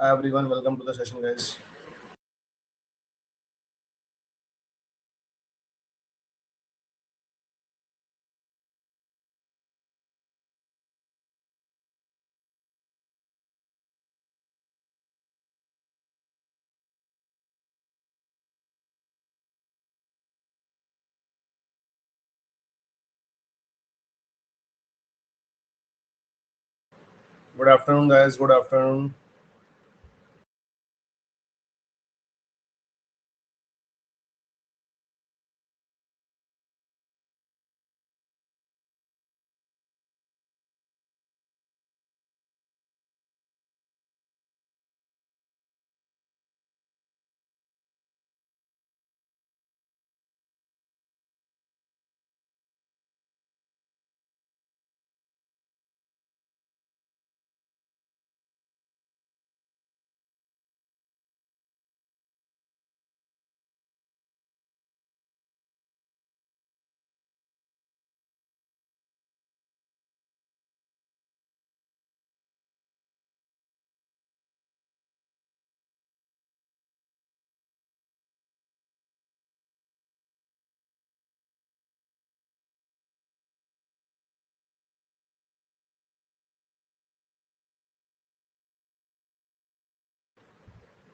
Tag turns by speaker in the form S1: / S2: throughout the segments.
S1: Hi everyone, welcome to the session, guys. Good afternoon, guys. Good afternoon.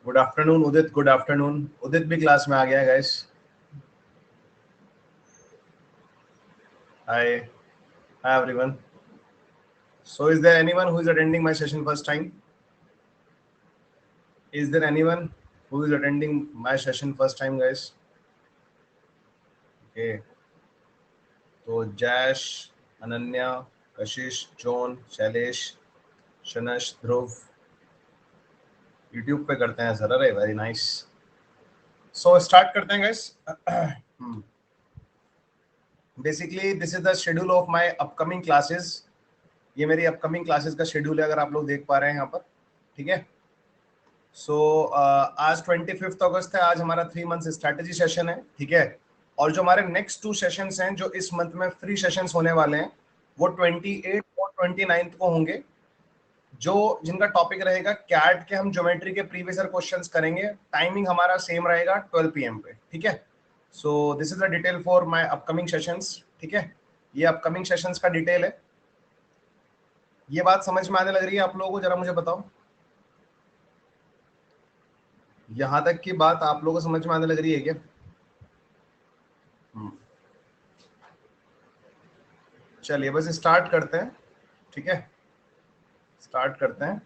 S1: Good afternoon, Udit. Good afternoon. Udit भी class में आ गया है, guys. Hi. Hi everyone. So is there anyone who is attending my session first time? Is there anyone who is attending my session first time, guys? Okay. तो जैश, अनन्या, कशिश, zone, Shailesh, शनश, ध्रुव, YouTube पे करते हैं sir. अरे very nice. So start करते हैं, guys. Basically this is the schedule of my upcoming classes. ये मेरी upcoming classes का शेड्यूल है, अगर आप लोग देख पा रहे हैं यहाँ पर. ठीक है. सो आज 25 अगस्त है. आज हमारा 3 मंथ्स स्ट्रैटेजी सेशन है. ठीक है. और जो हमारे नेक्स्ट 2 सेशंस हैं जो इस मंथ में फ्री सेशंस होने वाले हैं वो 28 और 29 को होंगे, जो जिनका टॉपिक रहेगा कैट के. हम ज्योमेट्री के प्रीवियस ईयर क्वेश्चंस करेंगे. टाइमिंग हमारा सेम रहेगा 12 PM पे. ठीक है. So this is the detail for my upcoming sessions. ठीक है. ये अपकमिंग सेशंस का डिटेल है. ये बात समझ में आने लग रही है आप लोगों को? जरा मुझे बताओ, यहां तक की बात आप लोगों को समझ में आने लग रही है क्या? चलिए बस स्टार्ट करते हैं. ठीक है, स्टार्ट करते हैं.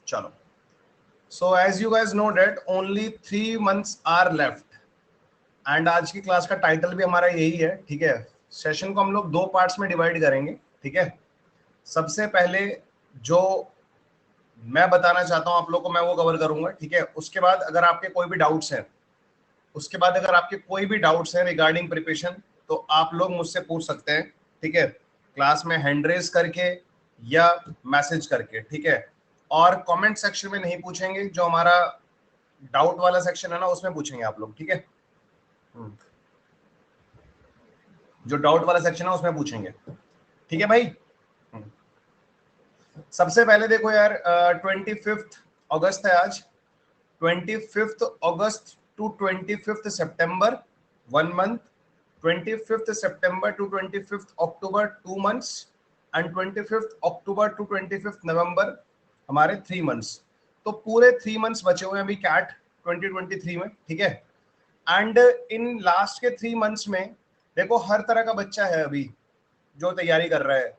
S1: चलो. So as you guys know that only 3 months are left. And आज की क्लास का टाइटल भी हमारा यही है. ठीक है. सेशन को हम लोग 2 पार्ट्स में डिवाइड करेंगे. ठीक है. सबसे पहले जो मैं बताना चाहता हूं आप लोग को मैं वो कवर करूंगा. ठीक है. उसके बाद अगर आपके कोई भी डाउट्स हैं रिगार्डिंग प्रिपरेशन तो आप लोग मुझसे पूछ सकते हैं. ठीक है. क्लास में हैंड रेज करके या मैसेज करके. ठीक है. और कमेंट सेक्शन में नहीं पूछेंगे, जो हमारा डाउट वाला सेक्शन है ना उसमें पूछेंगे आप लोग. ठीक है. जो डाउट वाला सेक्शन है उसमें पूछेंगे. ठीक है भाई. सबसे पहले देखो यार, 25 अगस्त है आज. 25 अगस्त टू 25 सितंबर 1 मंथ. 25 सितंबर टू 25 अक्टूबर 2 मंथ्स. एंड 25 अक्टूबर टू 25 नवंबर हमारे 3 मंथ्स. तो पूरे 3 मंथ्स बचे हुए हैं अभी कैट 2023 में. ठीक है. एंड इन लास्ट के 3 मंथ्स में देखो हर तरह का बच्चा है अभी जो तैयारी कर रहा है.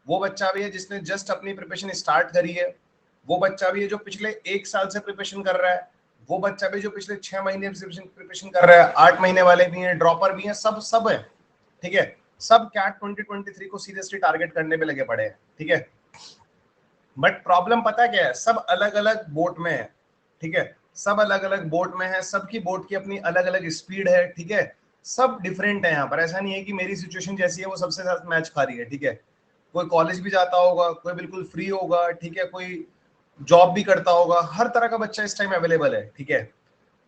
S1: वो बच्चा भी है जिसने जस्ट अपनी प्रिपरेशन स्टार्ट करी है. वो बच्चा भी है जो पिछले 1 साल से प्रिपरेशन कर रहा है. वो बच्चा भी जो पिछले 6 महीने से प्रिपरेशन कर रहा है. 8 महीने वाले भी हैं, ड्रॉपर भी हैं, सब है. ठीक है. सब कैट 2023 को सीरियसली टारगेट करने पे लगे पड़े हैं. ठीक है. बट प्रॉब्लम पता क्या है, सब अलग अलग बोट में है. ठीक है. सब अलग अलग बोट में है. सबकी बोट की अपनी अलग अलग स्पीड है. ठीक है. सब डिफरेंट है यहाँ पर. ऐसा नहीं है कि मेरी सिचुएशन जैसी है वो सबसे साथ मैच खा रही है. ठीक है. कोई कॉलेज भी जाता होगा, कोई बिल्कुल फ्री होगा. ठीक है. कोई जॉब भी करता होगा. हर तरह का बच्चा इस टाइम अवेलेबल है. ठीक है.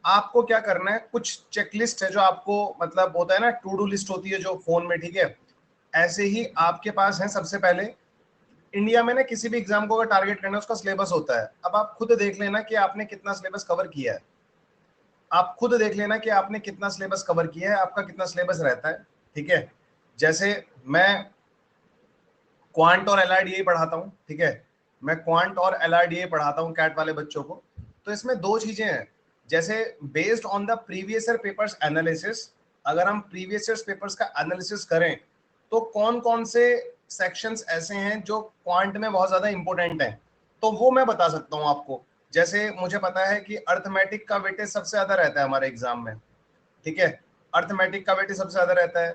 S1: आपको क्या करना है, कुछ चेकलिस्ट है जो आपको मतलब होता है ना, टू डू लिस्ट होती है जो फोन में. ठीक है. ऐसे ही आपके पास है सबसे पहले इंडिया में ना किसी भी एग्जाम को अगर टारगेट करना है उसका सिलेबस होता है। अब आप खुद देख लेना कि आपने कितना सिलेबस कवर किया है, आप खुद देख लेना कि आपने कितना सिलेबस कवर किया है, आपका कितना सिलेबस रहता है। ठीक है, जैसे मैं क्वांट और एलआरडीए पढ़ाता हूँ, ठीक है, मैं क्वांट और एलआरडीए पढ़ाता हूँ कैट वाले बच्चों को। तो इसमें दो चीजें हैं, जैसे based on the previous year papers analysis, अगर हम प्रीवियस ईयर पेपर्स का एनालिसिस करें तो कौन कौन से सेक्शंस ऐसे हैं जो क्वांट में बहुत ज्यादा इंपॉर्टेंट हैं, तो वो मैं बता सकता हूँ आपको। जैसे मुझे पता है कि अर्थमेटिक का वेटेज सबसे ज्यादा रहता है हमारे एग्जाम में, ठीक है, अर्थमेटिक का वेटेज सबसे ज्यादा रहता है,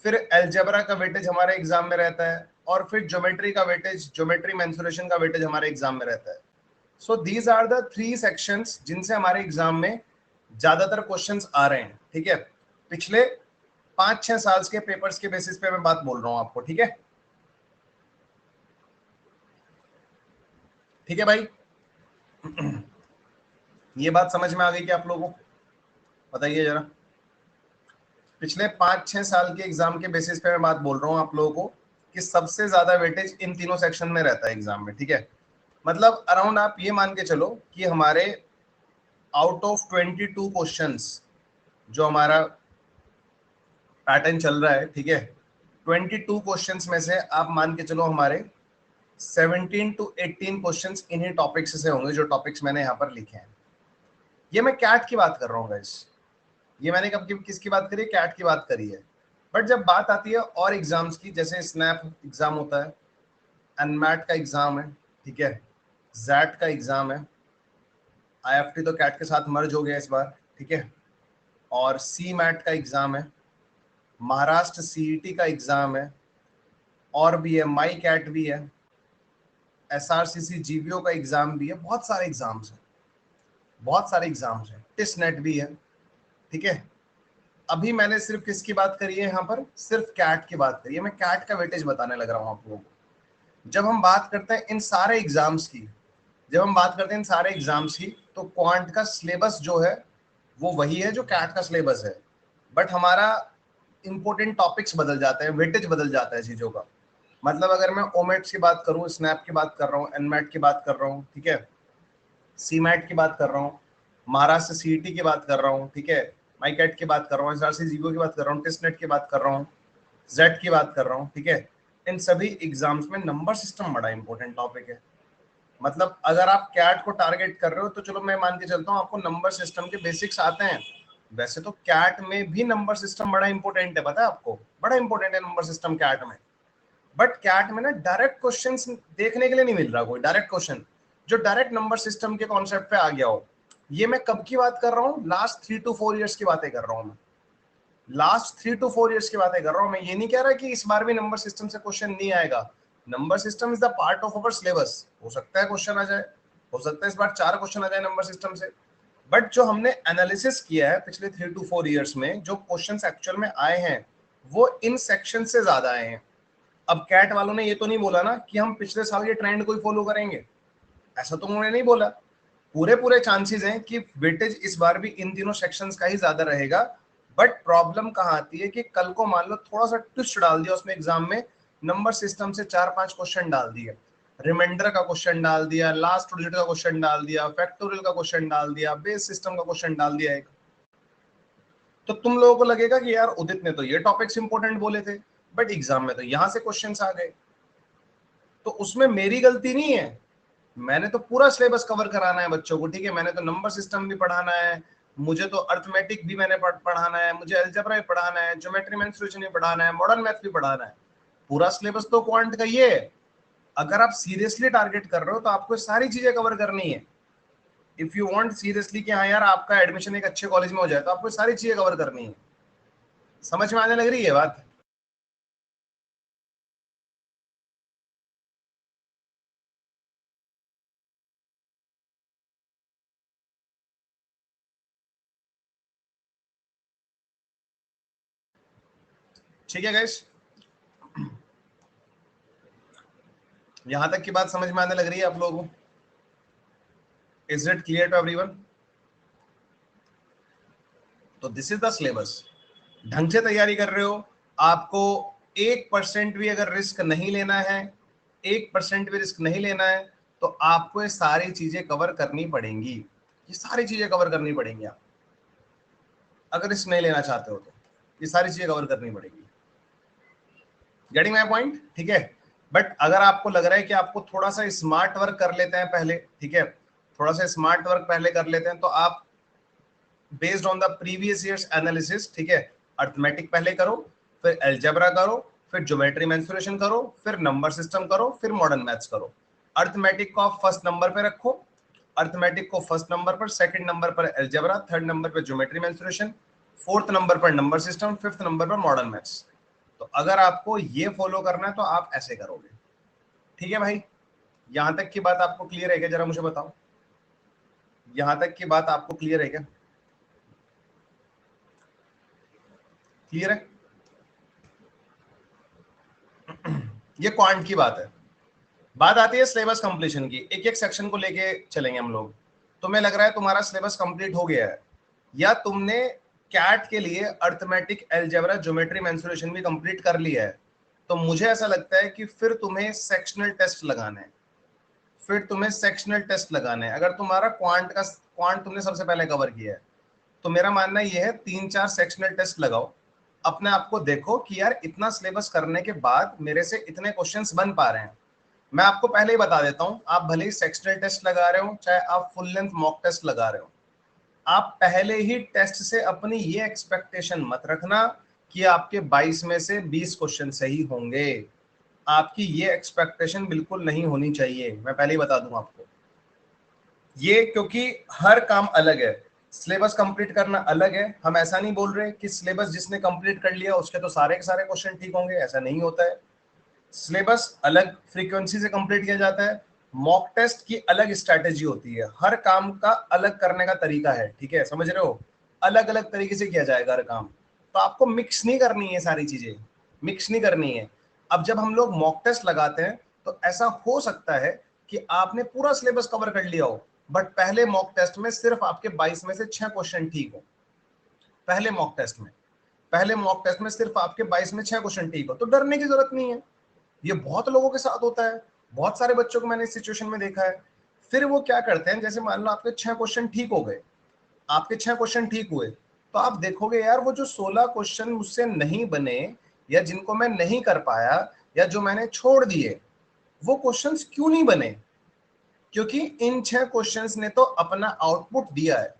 S1: फिर एल्जेब्रा का वेटेज हमारे एग्जाम में रहता है, और फिर ज्योमेट्री का वेटेज, ज्योमेट्री मेंसुरेशन का वेटेज हमारे एग्जाम में रहता है। So these are the three sections जिनसे हमारे एग्जाम में ज्यादातर क्वेश्चंस आ रहे हैं। ठीक है, पिछले 5-6 साल के पेपर्स के बेसिस पे मैं बात बोल रहा हूं आपको। ठीक है, ठीक है भाई, ये बात समझ में आ गई कि आप लोगों को? बताइए जरा। पिछले 5-6 साल के एग्जाम के बेसिस पे मैं बात बोल रहा हूँ आप लोगों को कि सबसे ज्यादा वेटेज इन तीनों सेक्शन में रहता है एग्जाम में। ठीक है, मतलब अराउंड आप ये मान के चलो कि हमारे आउट ऑफ 22 क्वेश्चंस जो हमारा पैटर्न चल रहा है, ठीक है, 22 क्वेश्चंस में से आप मान के चलो हमारे 17 to 18 क्वेश्चंस इन्हीं टॉपिक्स से होंगे जो टॉपिक्स मैंने यहाँ पर लिखे हैं। ये मैं कैट की बात कर रहा हूँ गाइस, ये मैंने कब किसकी बात करी है? कैट की बात करी है। बट जब बात आती है और एग्जाम्स की, जैसे स्नैप एग्जाम होता है, एनमैट का एग्जाम है, ठीक है, जैट का एग्जाम है, आईएफटी तो कैट के साथ मर्ज हो गया इस बार, ठीक है, और सी मैट का एग्जाम है, महाराष्ट्र सीईटी का एग्जाम है, और भी है, माई कैट भी है, एसआरसीसी जीबीओ का एग्जाम भी है, बहुत सारे एग्जाम्स हैं, बहुत सारे एग्जाम्स हैं, टिस नेट भी है। ठीक है, अभी मैंने सिर्फ किसकी बात करी है यहाँ पर? सिर्फ कैट की बात करी है। मैं कैट का वेटेज बताने लग रहा हूँ आप लोगों को। जब हम बात करते हैं इन सारे एग्जाम्स की, जब हम बात करते हैं इन सारे एग्जाम्स की, तो क्वांट का सिलेबस जो है वो वही है जो कैट का सिलेबस है, बट हमारा इंपॉर्टेंट टॉपिक्स बदल जाते हैं, वेटेज बदल जाता है चीजों का। मतलब अगर मैं ओमेट की बात करूँ, स्नैप की बात कर रहा हूँ, एनमैट की बात कर रहा हूँ, ठीक है, सीमैट की बात कर रहा हूँ, महाराष्ट्र सीईटी की बात कर रहा हूँ, ठीक है, माईकैट की बात कर रहा हूँ, एसआरसी जीबीओ की बात कर रहा हूँ, टेस्ट नेट की बात कर रहा हूँ, जेड की बात कर रहा हूँ, ठीक है, इन सभी एग्जाम्स में नंबर सिस्टम बड़ा इंपॉर्टेंट टॉपिक है। मतलब अगर आप कैट को टारगेट कर रहे हो तो चलो मैं मान के चलता हूँ आपको नंबर सिस्टम के बेसिक्स आते हैं। वैसे तो कैट में भी नंबर सिस्टम बड़ा इंपॉर्टेंट है, पता है आपको, बड़ा इंपॉर्टेंट है नंबर सिस्टम कैट में। बट कैट में ना डायरेक्ट क्वेश्चंस देखने के लिए नहीं मिल रहा कोई डायरेक्ट क्वेश्चन जो डायरेक्ट नंबर सिस्टम के कॉन्सेप्ट पे आ गया हो। ये मैं कब की बात कर रहा हूँ? लास्ट 3 to 4 ईयर्स की बातें कर रहा हूँ मैं, लास्ट 3 to 4 ईयर्स की बातें कर रहा हूँ मैं। ये नहीं कह रहा कि इस बार भी नंबर सिस्टम से क्वेश्चन नहीं आएगा। Number system is the part of our syllabus, हो सकता है क्वेश्चन आ जाए, हो सकता है इस बार 4 क्वेश्चन आ जाए नंबर सिस्टम से। बट जो हमने एनालिसिस किया है पिछले 3 to 4 ईयर्स में, जो क्वेश्चंस एक्चुअल में आए हैं वो इन सेक्शन से ज्यादा आए हैं। अब कैट वालों ने ये तो नहीं बोला ना कि हम पिछले साल के ट्रेंड को ही फॉलो करेंगे, ऐसा तो उन्होंने नहीं बोला। पूरे पूरे चांसेस हैं कि वेटेज इस बार भी इन तीनों सेक्शंस का ही ज्यादा रहेगा। बट प्रॉब्लम कहाँ आती है कि कल को मान लो थोड़ा सा ट्विस्ट डाल दिया उसमें एग्जाम में, नंबर सिस्टम से 4-5 क्वेश्चन डाल दिए, रिमाइंडर का क्वेश्चन डाल दिया, लास्ट डिजिट का क्वेश्चन डाल दिया, फैक्टोरियल का क्वेश्चन डाल दिया, बेस सिस्टम का क्वेश्चन डाल दिया एक, तो तुम लोगों को लगेगा कि यार उदित ने तो ये टॉपिक्स इंपॉर्टेंट बोले थे बट एग्जाम में तो यहाँ से क्वेश्चंस आ गए। तो उसमें मेरी गलती नहीं है, मैंने तो पूरा सिलेबस कवर कराना है बच्चों को, ठीक है, मैंने तो नंबर सिस्टम भी पढ़ाना है, मुझे तो अर्थमेटिक भी मैंने पढ़ाना है, मुझे अलजेब्रा भी पढ़ाना है, ज्योमेट्री मेंसुरेशन भी पढ़ाना है, मॉडर्न मैथ भी पढ़ाना है। पूरा सिलेबस तो क्वांट का ये है। अगर आप सीरियसली टारगेट कर रहे हो तो आपको सारी चीजें कवर करनी है। इफ यू वांट सीरियसली कि हाँ यार आपका एडमिशन एक अच्छे कॉलेज में हो जाए तो आपको सारी चीजें कवर करनी है। समझ में आने लग रही है बात? ठीक है गाइस, यहां तक की बात समझ में आने लग रही है आप लोगों को? Is it clear to everyone? तो दिस इज द सिलेबस। ढंग से तैयारी कर रहे हो, आपको 1% भी अगर रिस्क नहीं लेना है, 1% भी रिस्क नहीं लेना है, तो आपको ये सारी चीजें कवर करनी पड़ेंगी, ये सारी चीजें कवर करनी पड़ेंगी। आप अगर रिस्क नहीं लेना चाहते हो तो ये सारी चीजें कवर करनी पड़ेगी। Getting my point? ठीक है। बट अगर आपको लग रहा है कि आपको थोड़ा सा स्मार्ट वर्क कर लेते हैं पहले, ठीक है, थोड़ा सा स्मार्ट वर्क पहले कर लेते हैं, तो आप based on the previous years analysis, ठीक है, अर्थमेटिक पहले करो, फिर अलजेब्रा करो, फिर ज्योमेट्री मेंसुरेशन करो, फिर नंबर सिस्टम करो, फिर मॉडर्न मैथ्स करो। अर्थमेटिक को आप फर्स्ट नंबर पे रखो, अर्थमेटिक को फर्स्ट नंबर पर, सेकंड नंबर पर अलजेब्रा, थर्ड नंबर पर ज्योमेट्री मेंसुरेशन, फोर्थ नंबर पर नंबर सिस्टम, फिफ्थ नंबर पर मॉडर्न मैथ्स। तो अगर आपको ये फॉलो करना है तो आप ऐसे करोगे। ठीक है भाई, यहां तक की बात आपको क्लियर है क्या? जरा मुझे बताओ, यहां तक की बात आपको क्लियर है क्या? क्लियर है? ये क्वांट की बात है। बात आती है सिलेबस कंप्लीशन की, एक एक सेक्शन को लेके चलेंगे हम लोग। तुम्हें लग रहा है तुम्हारा सिलेबस कंप्लीट हो गया है, या तुमने कैट के लिए अर्थमेटिक, अलजेब्रा, ज्योमेट्री, मेंसुरेशन भी कंप्लीट कर लिया है, तो मुझे ऐसा लगता है कि फिर तुम्हें सेक्शनल टेस्ट लगाना है, फिर तुम्हें सेक्शनल टेस्ट लगाना है। अगर तुम्हारा क्वांट तुमने सबसे पहले कवर किया है, तो मेरा मानना यह है 3-4 सेक्शनल टेस्ट लगाओ, अपने आप को देखो कि यार इतना सिलेबस करने के बाद मेरे से इतने क्वेश्चंस बन पा रहे हैं। मैं आपको पहले ही बता देता हूं, आप भले ही सेक्शनल टेस्ट लगा रहे हो, चाहे आप फुल लेंथ मॉक टेस्ट लगा रहे हो, आप पहले ही टेस्ट से अपनी ये एक्सपेक्टेशन मत रखना कि आपके 22 में से 20 क्वेश्चन सही होंगे। आपकी ये एक्सपेक्टेशन बिल्कुल नहीं होनी चाहिए, मैं पहले ही बता दूं आपको ये, क्योंकि हर काम अलग है, सिलेबस कंप्लीट करना अलग है। हम ऐसा नहीं बोल रहे कि सिलेबस जिसने कंप्लीट कर लिया उसके तो सारे के सारे क्वेश्चन ठीक होंगे, ऐसा नहीं होता है। सिलेबस अलग फ्रीक्वेंसी से कंप्लीट किया जाता है, मॉक टेस्ट की अलग स्ट्रैटेजी होती है, हर काम का अलग करने का तरीका है, ठीक है, समझ रहे हो? अलग अलग तरीके से किया जाएगा हर काम, तो आपको मिक्स नहीं करनी है, सारी चीजें मिक्स नहीं करनी है। अब जब हम लोग मॉक टेस्ट लगाते हैं तो ऐसा हो सकता है कि आपने पूरा सिलेबस कवर कर लिया हो, बट पहले मॉक टेस्ट में सिर्फ आपके 22 में से 6 क्वेश्चन ठीक हो। पहले मॉक टेस्ट में, पहले मॉक टेस्ट में सिर्फ आपके 22 में 6 क्वेश्चन ठीक हो, तो डरने की जरूरत नहीं है। ये बहुत लोगों के साथ होता है, बहुत सारे बच्चों को मैंने इस सिचुएशन में देखा है। फिर वो क्या करते हैं, जैसे मान लो आपके 6 क्वेश्चन ठीक हो गए, आपके 6 क्वेश्चन ठीक हुए, तो आप देखोगे यार वो जो 16 क्वेश्चन मुझसे नहीं बने, या जिनको मैं नहीं कर पाया, या जो मैंने छोड़ दिए, वो क्वेश्चंस क्यों नहीं बने? क्योंकि इन 6 क्वेश्चंस ने तो अपना आउटपुट दिया है।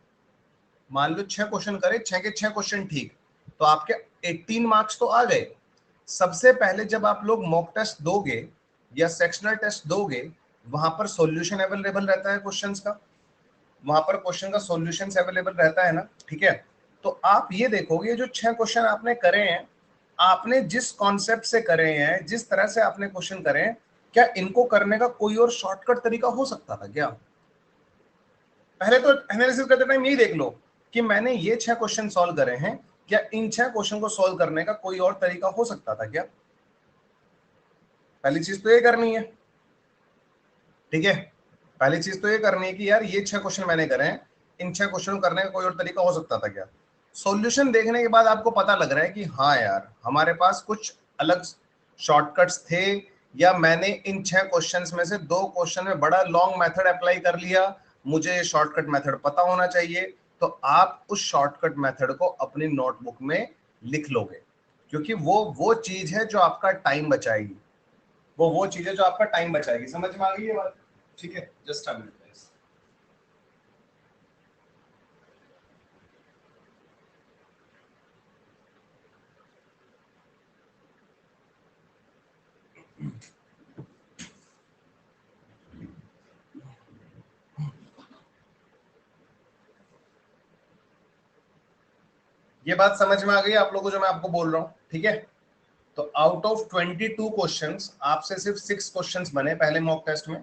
S1: मान लो 6 क्वेश्चन करे, 6 के 6 क्वेश्चन ठीक, तो आपके 18 मार्क्स तो आ गए। सबसे पहले जब आप लोग मॉक टेस्ट दोगे या सेक्शनल टेस्ट दोगे, वहां पर सॉल्यूशन अवेलेबल रहता है क्वेश्चंस का, वहां पर क्वेश्चन का सॉल्यूशन अवेलेबल रहता है ना, ठीक है। तो आप ये देखोगे जो 6 क्वेश्चन आपने करे हैं, आपने जिस कॉन्सेप्ट से करे हैं, जिस तरह से आपने क्वेश्चन करे हैं, क्या इनको करने का कोई और शॉर्टकट तरीका हो सकता था क्या? पहले तो एनालिसिस करते टाइम यही देख लो कि मैंने ये 6 क्वेश्चन सॉल्व करे हैं, क्या इन 6 क्वेश्चन को सॉल्व करने का कोई और तरीका हो सकता था क्या? पहली चीज तो ये करनी है, ठीक है, पहली चीज तो ये करनी है कि यार ये 6 क्वेश्चन मैंने करे हैं, इन 6 क्वेश्चन करने का कोई और तरीका हो सकता था क्या? सॉल्यूशन देखने के बाद आपको पता लग रहा है कि हाँ यार हमारे पास कुछ अलग शॉर्टकट्स थे, या मैंने इन 6 क्वेश्चंस में से 2 क्वेश्चन में बड़ा लॉन्ग मेथड अप्लाई कर लिया, मुझे शॉर्टकट मेथड पता होना चाहिए, तो आप उस शॉर्टकट मेथड को अपनी नोटबुक में लिख लोगे, क्योंकि वो चीज है जो आपका टाइम बचाएगी, वो चीज है जो आपका टाइम बचाएगी। समझ में आ गई ये बात? ठीक है, जस्ट अ मिनट। ये बात समझ में आ गई आप लोगों को जो मैं आपको बोल रहा हूँ, ठीक है? तो आउट ऑफ 22 क्वेश्चंस आपसे सिर्फ 6 क्वेश्चंस बने पहले मॉक टेस्ट में।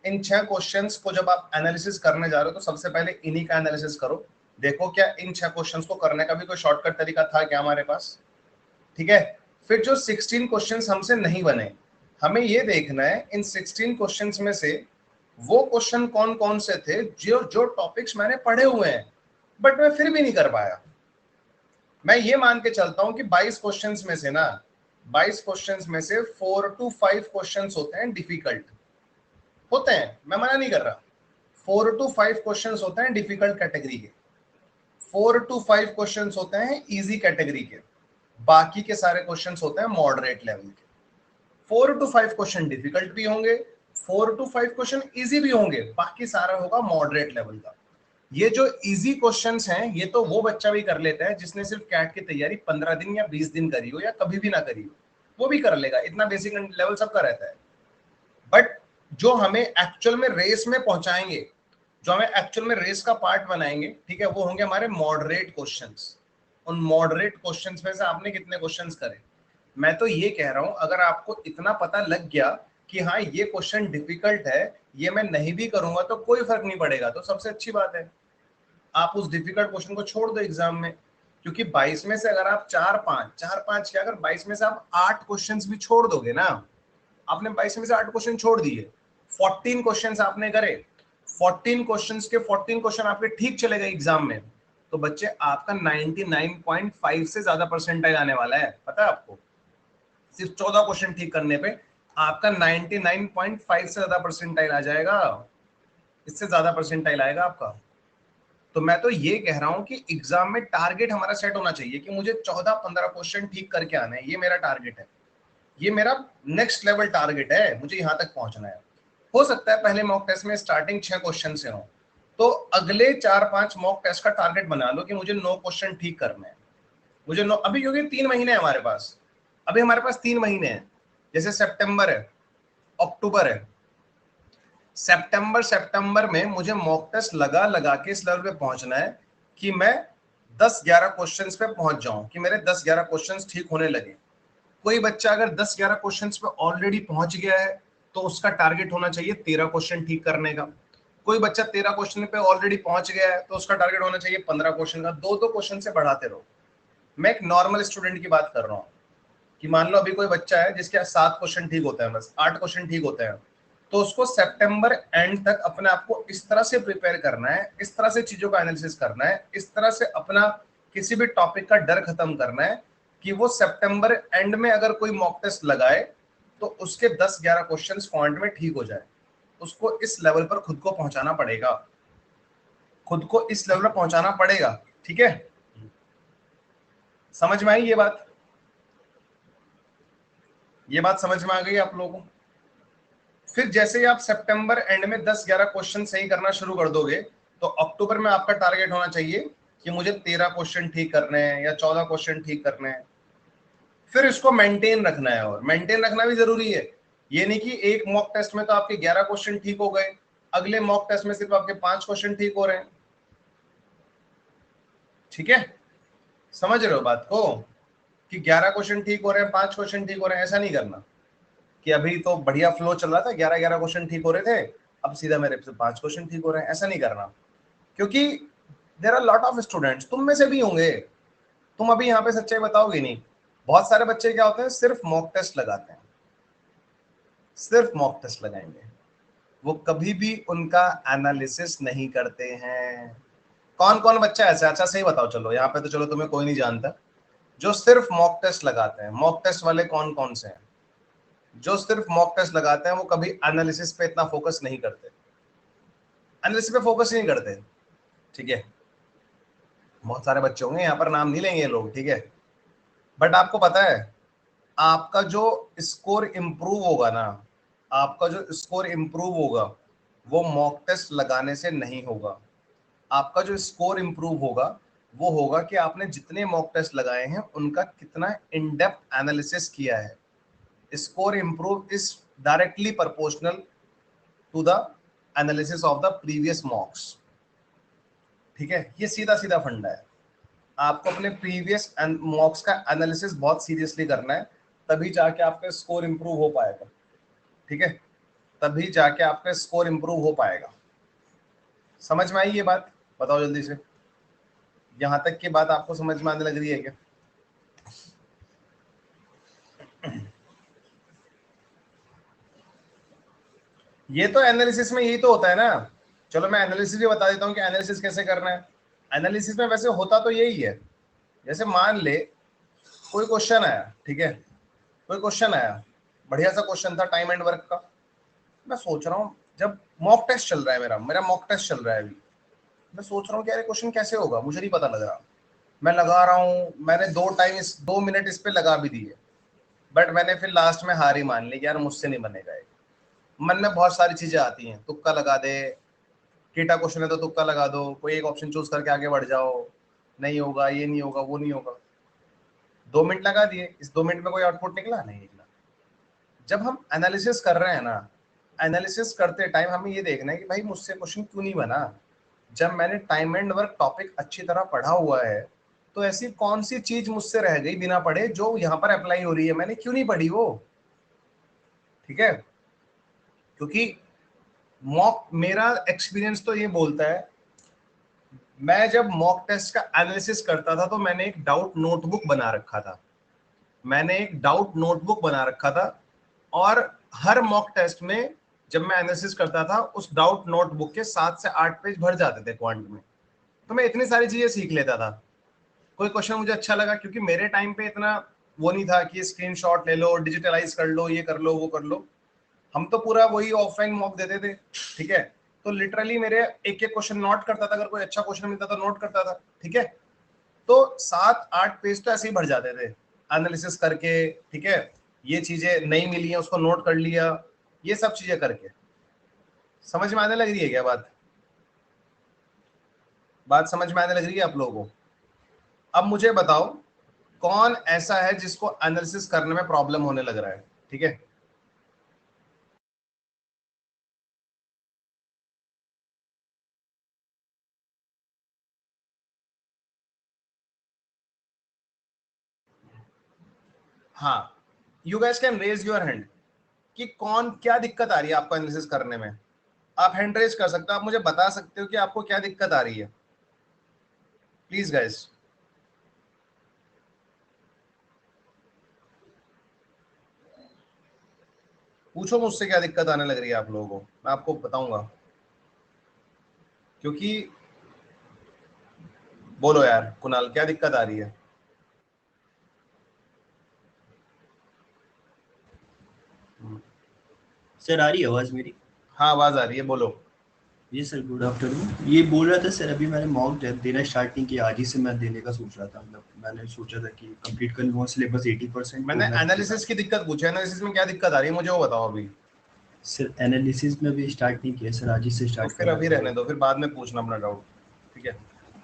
S1: इन 6 क्वेश्चंस को जब आप एनालिसिस करने जा रहे हो तो सबसे पहले इन्हीं का एनालिसिस करो, देखो क्या इन 6 क्वेश्चंस को करने का भी कोई शॉर्टकट तरीका था क्या हमारे पास, ठीक है? फिर जो 16 क्वेश्चंस हमसे नहीं बने, हमें ये देखना है इन 16 क्वेश्चंस में से वो क्वेश्चन कौन कौन से थे जो जो टॉपिक्स मैंने पढ़े हुए हैं बट मैं फिर भी नहीं कर पाया। मैं ये मान के चलता हूं कि 22 क्वेश्चंस में से ना 22 क्वेश्चंस में से 4 to 5 क्वेश्चंस होते हैं डिफिकल्ट, होते हैं, मैं मना नहीं कर रहा। 4 to 5 क्वेश्चंस होते हैं डिफिकल्ट कैटेगरी के, 4 to 5 क्वेश्चंस होते हैं इजी कैटेगरी के, बाकी के सारे क्वेश्चंस होते हैं मॉडरेट लेवल के। 4 to 5 क्वेश्चन डिफिकल्ट भी होंगे, 4 to 5 क्वेश्चन इजी भी होंगे, बाकी सारा होगा मॉडरेट लेवल का। ये जो इजी क्वेश्चंस हैं ये तो वो बच्चा भी कर लेता है जिसने सिर्फ कैट की तैयारी 15 दिन या 20 दिन करी हो या कभी भी ना करी हो, वो भी कर लेगा, इतना बेसिक लेवल सबका रहता है। बट जो हमें एक्चुअल में रेस में पहुंचाएंगे, जो हमें एक्चुअल में रेस का पार्ट बनाएंगे, ठीक है, वो होंगे हमारे मॉडरेट क्वेश्चंस। उन मॉडरेट क्वेश्चंस में से आपने कितने क्वेश्चंस करे। मैं तो ये कह रहा हूं अगर आपको इतना पता लग गया कि हाँ ये क्वेश्चन डिफिकल्ट है, ये मैं नहीं भी करूंगा तो कोई फर्क नहीं पड़ेगा, तो सबसे अच्छी बात है आप उस डिफिकल्ट क्वेश्चन को छोड़ दो एग्जाम में। क्योंकि 22 में से अगर आप 4-5 क्या, अगर 22 में से आप 8 क्वेश्चंस भी छोड़ दोगे ना, आपने 22 में से 8 क्वेश्चन छोड़ दिए, 14 क्वेश्चंस आपने करे, 14 क्वेश्चंस के 14 क्वेश्चन आपके ठीक चले गए एग्जाम में, तो बच्चे आपका 99.5 से ज्यादा परसेंटाइल आने वाला है, पता है आपको। सिर्फ 14 क्वेश्चन ठीक करने पे आपका 99.5 से ज्यादा परसेंटाइल आ जाएगा, इससे ज्यादा परसेंटाइल आएगा आपका। तो मैं तो ये कह रहा हूं कि एग्जाम में टारगेट हमारा सेट होना चाहिए कि मुझे 14-15 क्वेश्चन ठीक करके आना है, ये मेरा टारगेट है, ये मेरा नेक्स्ट लेवल टारगेट है, मुझे यहां तक पहुंचना है। हो सकता है पहले मॉक टेस्ट में स्टार्टिंग 6 क्वेश्चन से हो, तो अगले 4-5 मॉक टेस्ट का टारगेट बना लो कि मुझे 9 क्वेश्चन ठीक करने हैं, मुझे 9, अभी क्योंकि 3 महीने हैं हमारे पास, अभी हमारे पास 3 महीने हैं, जैसे सितंबर है, अक्टूबर है, सितंबर में मुझे मॉक टेस्ट लगा लगा के इस लेवल पे पहुंचना है कि मैं 10-11 क्वेश्चंस पे पहुंच जाऊं, कि मेरे 10-11 क्वेश्चंस ठीक होने लगे। कोई बच्चा अगर 10-11 क्वेश्चंस पे ऑलरेडी पहुंच गया है तो उसका टारगेट होना चाहिए 13 क्वेश्चन ठीक करने का। कोई बच्चा 13 क्वेश्चन पे ऑलरेडी पहुंच गया है तो उसका टारगेट होना चाहिए 15 क्वेश्चन का। 2-2 क्वेश्चन से बढ़ाते रहो। मैं एक नॉर्मल स्टूडेंट की बात कर रहा हूँ कि मान लो अभी कोई बच्चा है जिसके 7 क्वेश्चन ठीक होते हैं, बस 8 क्वेश्चन ठीक होते हैं, तो उसको सितंबर एंड तक अपने आप को इस तरह से प्रिपेयर करना है, इस तरह से चीजों का एनालिसिस करना है, इस तरह से अपना किसी भी टॉपिक का डर खत्म करना है कि वो सितंबर एंड में अगर कोई मॉक टेस्ट लगाए तो उसके 10-11 क्वेश्चंस पॉइंट में ठीक हो जाए। उसको इस लेवल पर खुद को पहुंचाना पड़ेगा, खुद को इस लेवल पर पहुंचाना पड़ेगा, ठीक है। समझ में आई ये बात, ये बात समझ में आ गई आप लोगों को। फिर जैसे ही आप सितंबर एंड में 10-11 क्वेश्चन सही करना शुरू कर दोगे तो अक्टूबर में आपका टारगेट होना चाहिए कि मुझे 13 क्वेश्चन ठीक करने हैं या 14 क्वेश्चन ठीक करने हैं। फिर इसको मेंटेन रखना है, और मेंटेन रखना भी जरूरी है। ये नहीं कि एक मॉक टेस्ट में तो आपके 11 क्वेश्चन ठीक हो गए, अगले मॉक टेस्ट में सिर्फ आपके 5 क्वेश्चन ठीक हो रहे हैं, ठीक है। समझ रहे हो बात को कि 11 क्वेश्चन ठीक हो रहे हैं, 5 क्वेश्चन ठीक हो रहे हैं, ऐसा नहीं करना कि अभी तो बढ़िया फ्लो चल रहा था, 11-11 क्वेश्चन ठीक हो रहे थे, अब सीधा मेरे से 5 क्वेश्चन ठीक हो रहे हैं, ऐसा नहीं करना। क्योंकि there are lot of students, तुम में से भी होंगे, तुम अभी यहाँ पे सच्चाई बताओगे नहीं, बहुत सारे बच्चे क्या होते हैं सिर्फ मॉक टेस्ट लगाते हैं, सिर्फ मॉक टेस्ट लगाएंगे, वो कभी भी उनका एनालिसिस नहीं करते हैं। कौन कौन बच्चा ऐसा, अच्छा सही बताओ, चलो यहाँ पे तो चलो तुम्हें कोई नहीं जानता, जो सिर्फ मॉक टेस्ट लगाते हैं। मॉक टेस्ट वाले कौन कौन से हैं जो सिर्फ मॉक टेस्ट लगाते हैं, वो कभी एनालिसिस पे इतना फोकस नहीं करते, एनालिसिस पे फोकस नहीं करते, ठीक है। बहुत सारे बच्चे होंगे यहाँ पर, नाम नहीं लेंगे लोग, ठीक है। बट आपको पता है आपका जो स्कोर इंप्रूव होगा ना, आपका जो स्कोर इंप्रूव होगा वो मॉक टेस्ट लगाने से नहीं होगा। आपका जो स्कोर इंप्रूव होगा वो होगा कि आपने जितने मॉक टेस्ट लगाए हैं उनका कितना इन डेप्थ एनालिसिस किया है। Score improve is directly proportional to the analysis of the previous mocks, ठीक है। ये सीधा सीधा फंडा है। आपको अपने प्रीवियस मॉक्स का एनालिसिस बहुत सीरियसली करना है, तभी जाके आपका स्कोर इंप्रूव हो पाएगा, ठीक है, तभी जाके आपका स्कोर इंप्रूव हो पाएगा। समझ में आई ये बात, बताओ जल्दी से, यहां तक की बात आपको समझ में आने लग रही है क्या। ये तो एनालिसिस में यही तो होता है ना। चलो मैं एनालिसिस भी बता देता हूँ कि एनालिसिस कैसे करना है। एनालिसिस में वैसे होता तो यही है, जैसे मान ले कोई क्वेश्चन आया, ठीक है, कोई क्वेश्चन आया, बढ़िया सा क्वेश्चन था टाइम एंड वर्क का, मैं सोच रहा हूँ जब मॉक टेस्ट चल रहा है, मेरा मॉक टेस्ट चल रहा है अभी, मैं सोच रहा हूँ कि यार क्वेश्चन कैसे होगा, मुझे नहीं पता लग रहा, मैं लगा रहा हूँ, मैंने 2 मिनट इस पे लगा भी दिए, बट मैंने फिर लास्ट में हार ही मान ली कि यार मुझसे नहीं बनेगा। मन में बहुत सारी चीजें आती हैं, तुक्का लगा दे, कीटा क्वेश्चन है तो तुक्का लगा दो, कोई एक ऑप्शन चूज करके आगे बढ़ जाओ, नहीं होगा, ये नहीं होगा, वो नहीं होगा। 2 मिनट लगा दिए, इस 2 मिनट में कोई आउटपुट निकला नहीं निकला। जब हम एनालिसिस कर रहे हैं ना, एनालिसिस करते टाइम हमें ये देखना है कि भाई मुझसे क्वेश्चन क्यों नहीं बना। जब मैंने टाइम एंड वर्क टॉपिक अच्छी तरह पढ़ा हुआ है, तो ऐसी कौन सी चीज मुझसे रह गई बिना पढ़े जो यहाँ पर अप्लाई हो रही है, मैंने क्यों नहीं पढ़ी वो। ठीक है, क्योंकि मॉक, मेरा एक्सपीरियंस तो ये बोलता है, मैं जब मॉक टेस्ट का एनालिसिस करता था तो मैंने एक डाउट नोटबुक बना रखा था, और हर मॉक टेस्ट में जब मैं एनालिसिस करता था उस डाउट नोटबुक के 7 से 8 पेज भर जाते थे क्वांट में, तो मैं इतनी सारी चीजें सीख लेता था। कोई क्वेश्चन मुझे अच्छा लगा, क्योंकि मेरे टाइम पे इतना वो नहीं था कि स्क्रीनशॉट ले लो, डिजिटलाइज कर लो, ये कर लो, वो कर लो, हम तो पूरा वही ऑफलाइन मॉक देते थे। ठीक है, तो लिटरली मेरे एक एक क्वेश्चन नोट करता था, अगर कोई अच्छा क्वेश्चन मिलता था नोट करता था। ठीक है, तो 7-8 पेज तो ऐसे ही भर जाते थे एनालिसिस करके। ठीक है, ये चीजें नहीं मिली है उसको नोट कर लिया, ये सब चीजें करके। समझ में आने लग रही है क्या बात? बात समझ में आने लग रही है आप लोगों को? अब मुझे बताओ कौन ऐसा है जिसको एनालिसिस करने में प्रॉब्लम होने लग रहा है। ठीक है, हाँ, you guys can raise your hand कि कौन, क्या दिक्कत आ रही है आपको एनालिसिस करने में। आप हैंड रेज कर सकते हो, आप मुझे बता सकते हो कि आपको क्या दिक्कत आ रही है, प्लीज गाइस। पूछो मुझसे क्या दिक्कत आने लग रही है आप लोगों को, मैं आपको बताऊंगा। क्योंकि बोलो यार कुणाल, क्या दिक्कत आ रही है?
S2: सर आ रही है आवाज मेरी?
S1: हाँ आवाज आ रही है, बोलो।
S2: जी सर, गुड आफ्टरनून। ये बोल रहा था सर, अभी मैंने मॉक देना स्टार्ट नहीं किया, आज ही से मैं देने का सोच रहा था। मतलब मैंने सोचा था कि कंप्लीट कर लूँगा सिलेबस 80%, तो
S1: मैंने
S2: मैं फिर
S1: एनालिसिस की दिक्कत पूछी, एनालिसिस में क्या दिक्कत आ रही है मुझे वो बताओ अभी।
S2: सर एनालिसिस में भी स्टार्ट नहीं किया सर, आज ही से
S1: तो
S2: स्टार्ट
S1: फिर
S2: करना
S1: अभी
S2: था
S1: रहने
S2: तो।
S1: दो, फिर बाद में पूछना अपना डाउट। ठीक है,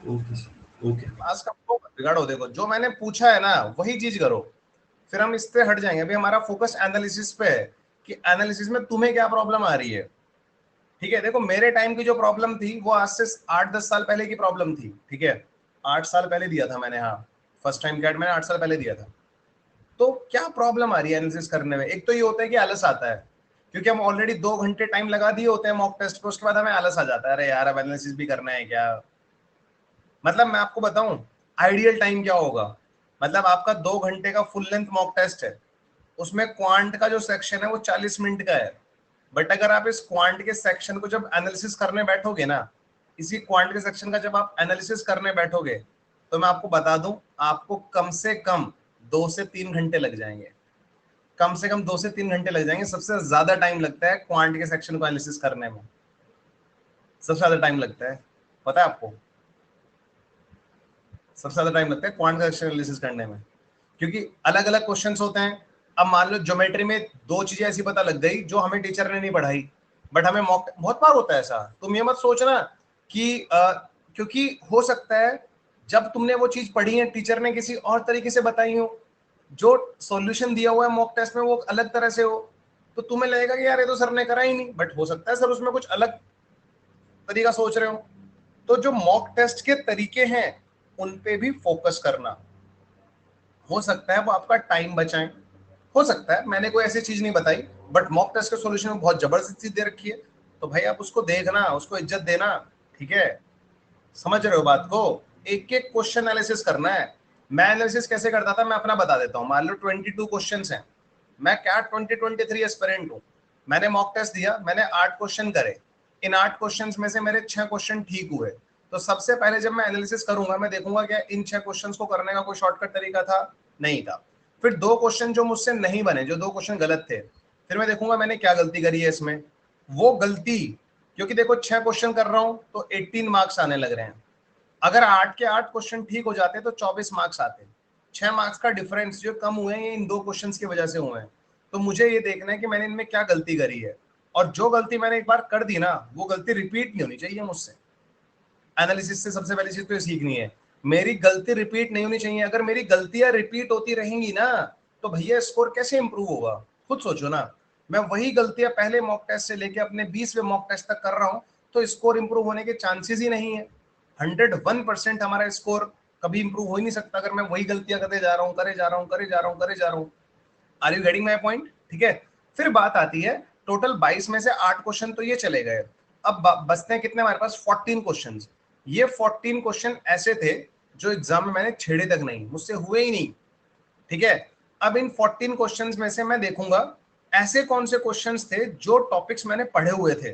S2: ओके सर, ओके।
S1: आज का फ्लो मत बिगाड़ो, देखो जो मैंने पूछा है ना वही चीज करो, फिर हम इस पे हट जाएंगे। अभी हमारा फोकस एनालिसिस पे है कि एनालिसिस में तुम्हें क्या प्रॉब्लम आ रही है। ठीक है, देखो मेरे टाइम की जो प्रॉब्लम थी वो आज से 8-10 साल पहले की प्रॉब्लम थी। ठीक है, 8 साल पहले दिया था मैंने, हाँ फर्स्ट टाइम कैट मैंने 8 साल पहले दिया था। तो क्या प्रॉब्लम आ रही है एनालिसिस करने में? एक तो ये होता है कि आलस आता है, क्योंकि हम ऑलरेडी 2 घंटे टाइम लगा दिए होते हैं मॉक टेस्ट पे, उसके बाद हमें आलस आ जाता है, अरे यार अब एनालिसिस भी करना है क्या। मतलब मैं आपको बताऊं आइडियल टाइम क्या होगा, मतलब आपका 2 घंटे का फुल लेंथ मॉक टेस्ट है, उसमें क्वांट का जो सेक्शन है वो 40 मिनट का है। बट अगर आप इस क्वांट के सेक्शन को जब एनालिसिस करने बैठोगे ना, इसी क्वांट के सेक्शन का जब आप एनालिसिस करने बैठोगे, तो मैं आपको बता दूं आपको कम से कम 2 से 3 घंटे लग जाएंगे, कम से कम 2 से 3 घंटे लग जाएंगे। सबसे ज्यादा टाइम लगता है क्वांट के सेक्शन को एनालिसिस करने में, सबसे ज्यादा टाइम लगता है, पता है आपको? सबसे ज्यादा टाइम लगता है क्वांट का सेक्शन एनालिसिस करने में, क्योंकि अलग अलग क्वेश्चंस होते हैं। अब मान लो ज्योमेट्री में 2 चीजें ऐसी पता लग गई जो हमें टीचर ने नहीं पढ़ाई, बट हमें मॉक, बहुत बार होता है ऐसा, तुम ये मत सोचना कि क्योंकि हो सकता है जब तुमने वो चीज पढ़ी है टीचर ने किसी और तरीके से बताई हो, जो सॉल्यूशन दिया हुआ है मॉक टेस्ट में वो अलग तरह से हो, तो तुम्हें लगेगा कि यार ये तो सर ने करा ही नहीं, बट हो सकता है सर उसमें कुछ अलग तरीका सोच रहे हो। तो जो मॉक टेस्ट के तरीके हैं उन पे भी फोकस करना, हो सकता है वो आपका टाइम बचाएं, हो सकता है मैंने कोई ऐसी चीज नहीं बताई, बट मॉक टेस्ट के सॉल्यूशन में बहुत जबरदस्त चीज दे रखी है, तो भाई आप उसको देखना, उसको इज्जत देना। ठीक है, समझ रहे हो बात को? एक एक क्वेश्चन एनालिसिस करना है। मैं एनालिसिस कैसे करता था मैं अपना बता देता हूँ। मान लो 22 क्वेश्चन हैं, मैं क्या 2023 एस्पिरेंट हूँ, मैंने मॉक टेस्ट दिया, मैंने 8 क्वेश्चन करे, इन 8 क्वेश्चन में से मेरे 6 क्वेश्चन ठीक हुए, तो सबसे पहले जब मैं एनालिसिस करूंगा मैं देखूंगा क्या इन 6 क्वेश्चन को करने का कोई शॉर्टकट तरीका था, नहीं था। फिर 2 क्वेश्चन जो मुझसे नहीं बने, जो 2 क्वेश्चन गलत थे, फिर मैं देखूंगा मैंने क्या गलती करी है इसमें। वो गलती, क्योंकि देखो 6 क्वेश्चन कर रहा हूं तो 18 मार्क्स आने लग रहे हैं। अगर 8 के 8 क्वेश्चन ठीक हो जाते तो 24 मार्क्स आते। 6 मार्क्स का डिफरेंस जो कम हुए हैं ये इन 2 क्वेश्चंस की वजह से हुए हैं। तो मुझे ये देखना है कि मैंने इनमें क्या गलती करी है, और जो गलती मैंने एक बार कर दी ना, वो गलती रिपीट नहीं होनी चाहिए मुझसे। एनालिसिस से सबसे पहली चीज तो ये सीखनी है, मेरी गलती रिपीट नहीं होनी चाहिए। अगर मेरी गलतियां रिपीट होती रहेंगी ना, तो भैया स्कोर कैसे इंप्रूव होगा? खुद सोचो ना। मैं वही गलतियां पहले मॉक टेस्ट से लेके अपने 20वें मॉक टेस्ट तक कर रहा हूं, तो स्कोर इंप्रूव होने के चांसेस ही नहीं है। 101% हमारा स्कोर कभी इंप्रूव हो ही नहीं सकता अगर मैं वही गलतियां करते जा रहा हूँ, करे जा रहा हूँ, करे जा रहा हूँ, करे जा रहा हूँ। Are you getting my point? ठीक है। फिर बात आती है, टोटल 22 में से 8 क्वेश्चन तो ये चले गए। अब बचते हैं कितने हमारे पास? 14 क्वेश्चन। ये 14 क्वेश्चन ऐसे थे जो एग्जाम में मैंने छेड़े तक नहीं, मुझसे हुए ही नहीं। ठीक है। अब इन 14 क्वेश्चंस में से मैं देखूंगा ऐसे कौन से क्वेश्चंस थे जो टॉपिक्स मैंने पढ़े हुए थे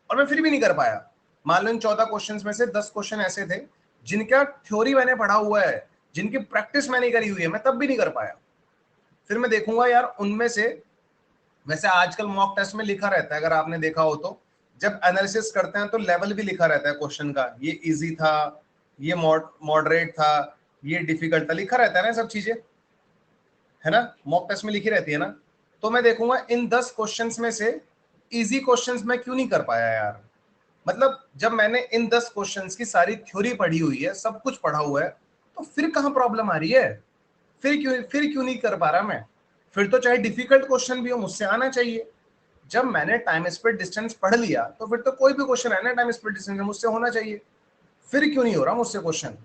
S1: और मैं फिर भी नहीं कर पाया। मान लो इन 14 क्वेश्चंस में से 10 क्वेश्चन ऐसे थे जिनका थ्योरी मैंने पढ़ा हुआ है, जिनकी प्रैक्टिस मैंने करी हुई है, मैं तब भी नहीं कर पाया। फिर मैं देखूंगा यार उनमें से, वैसे आजकल मॉक टेस्ट में लिखा रहता है अगर आपने देखा हो तो, जब एनालिसिस करते हैं तो लेवल भी लिखा रहता है क्वेश्चन का, ये इजी था, ये मॉडरेट था, ये डिफिकल्ट था, लिखा रहता है ना सब चीजें, है ना? मॉक टेस्ट में लिखी रहती है ना। तो मैं देखूंगा इन 10 क्वेश्चंस में से इजी क्वेश्चंस मैं क्यों नहीं कर पाया यार। मतलब जब मैंने इन 10 क्वेश्चंस की सारी थ्योरी पढ़ी हुई है, सब कुछ पढ़ा हुआ है, तो फिर कहां प्रॉब्लम आ रही है? फिर क्यों नहीं कर पा रहा मैं? फिर तो चाहे डिफिकल्ट क्वेश्चन भी हो मुझसे आना चाहिए। जब मैंने टाइम स्पीड डिस्टेंस पढ़ लिया तो फिर तो कोई भी क्वेश्चन है ना टाइम स्पीड डिस्टेंस में मुझसे होना चाहिए। फिर क्यों नहीं हो रहा मुझसे क्वेश्चन?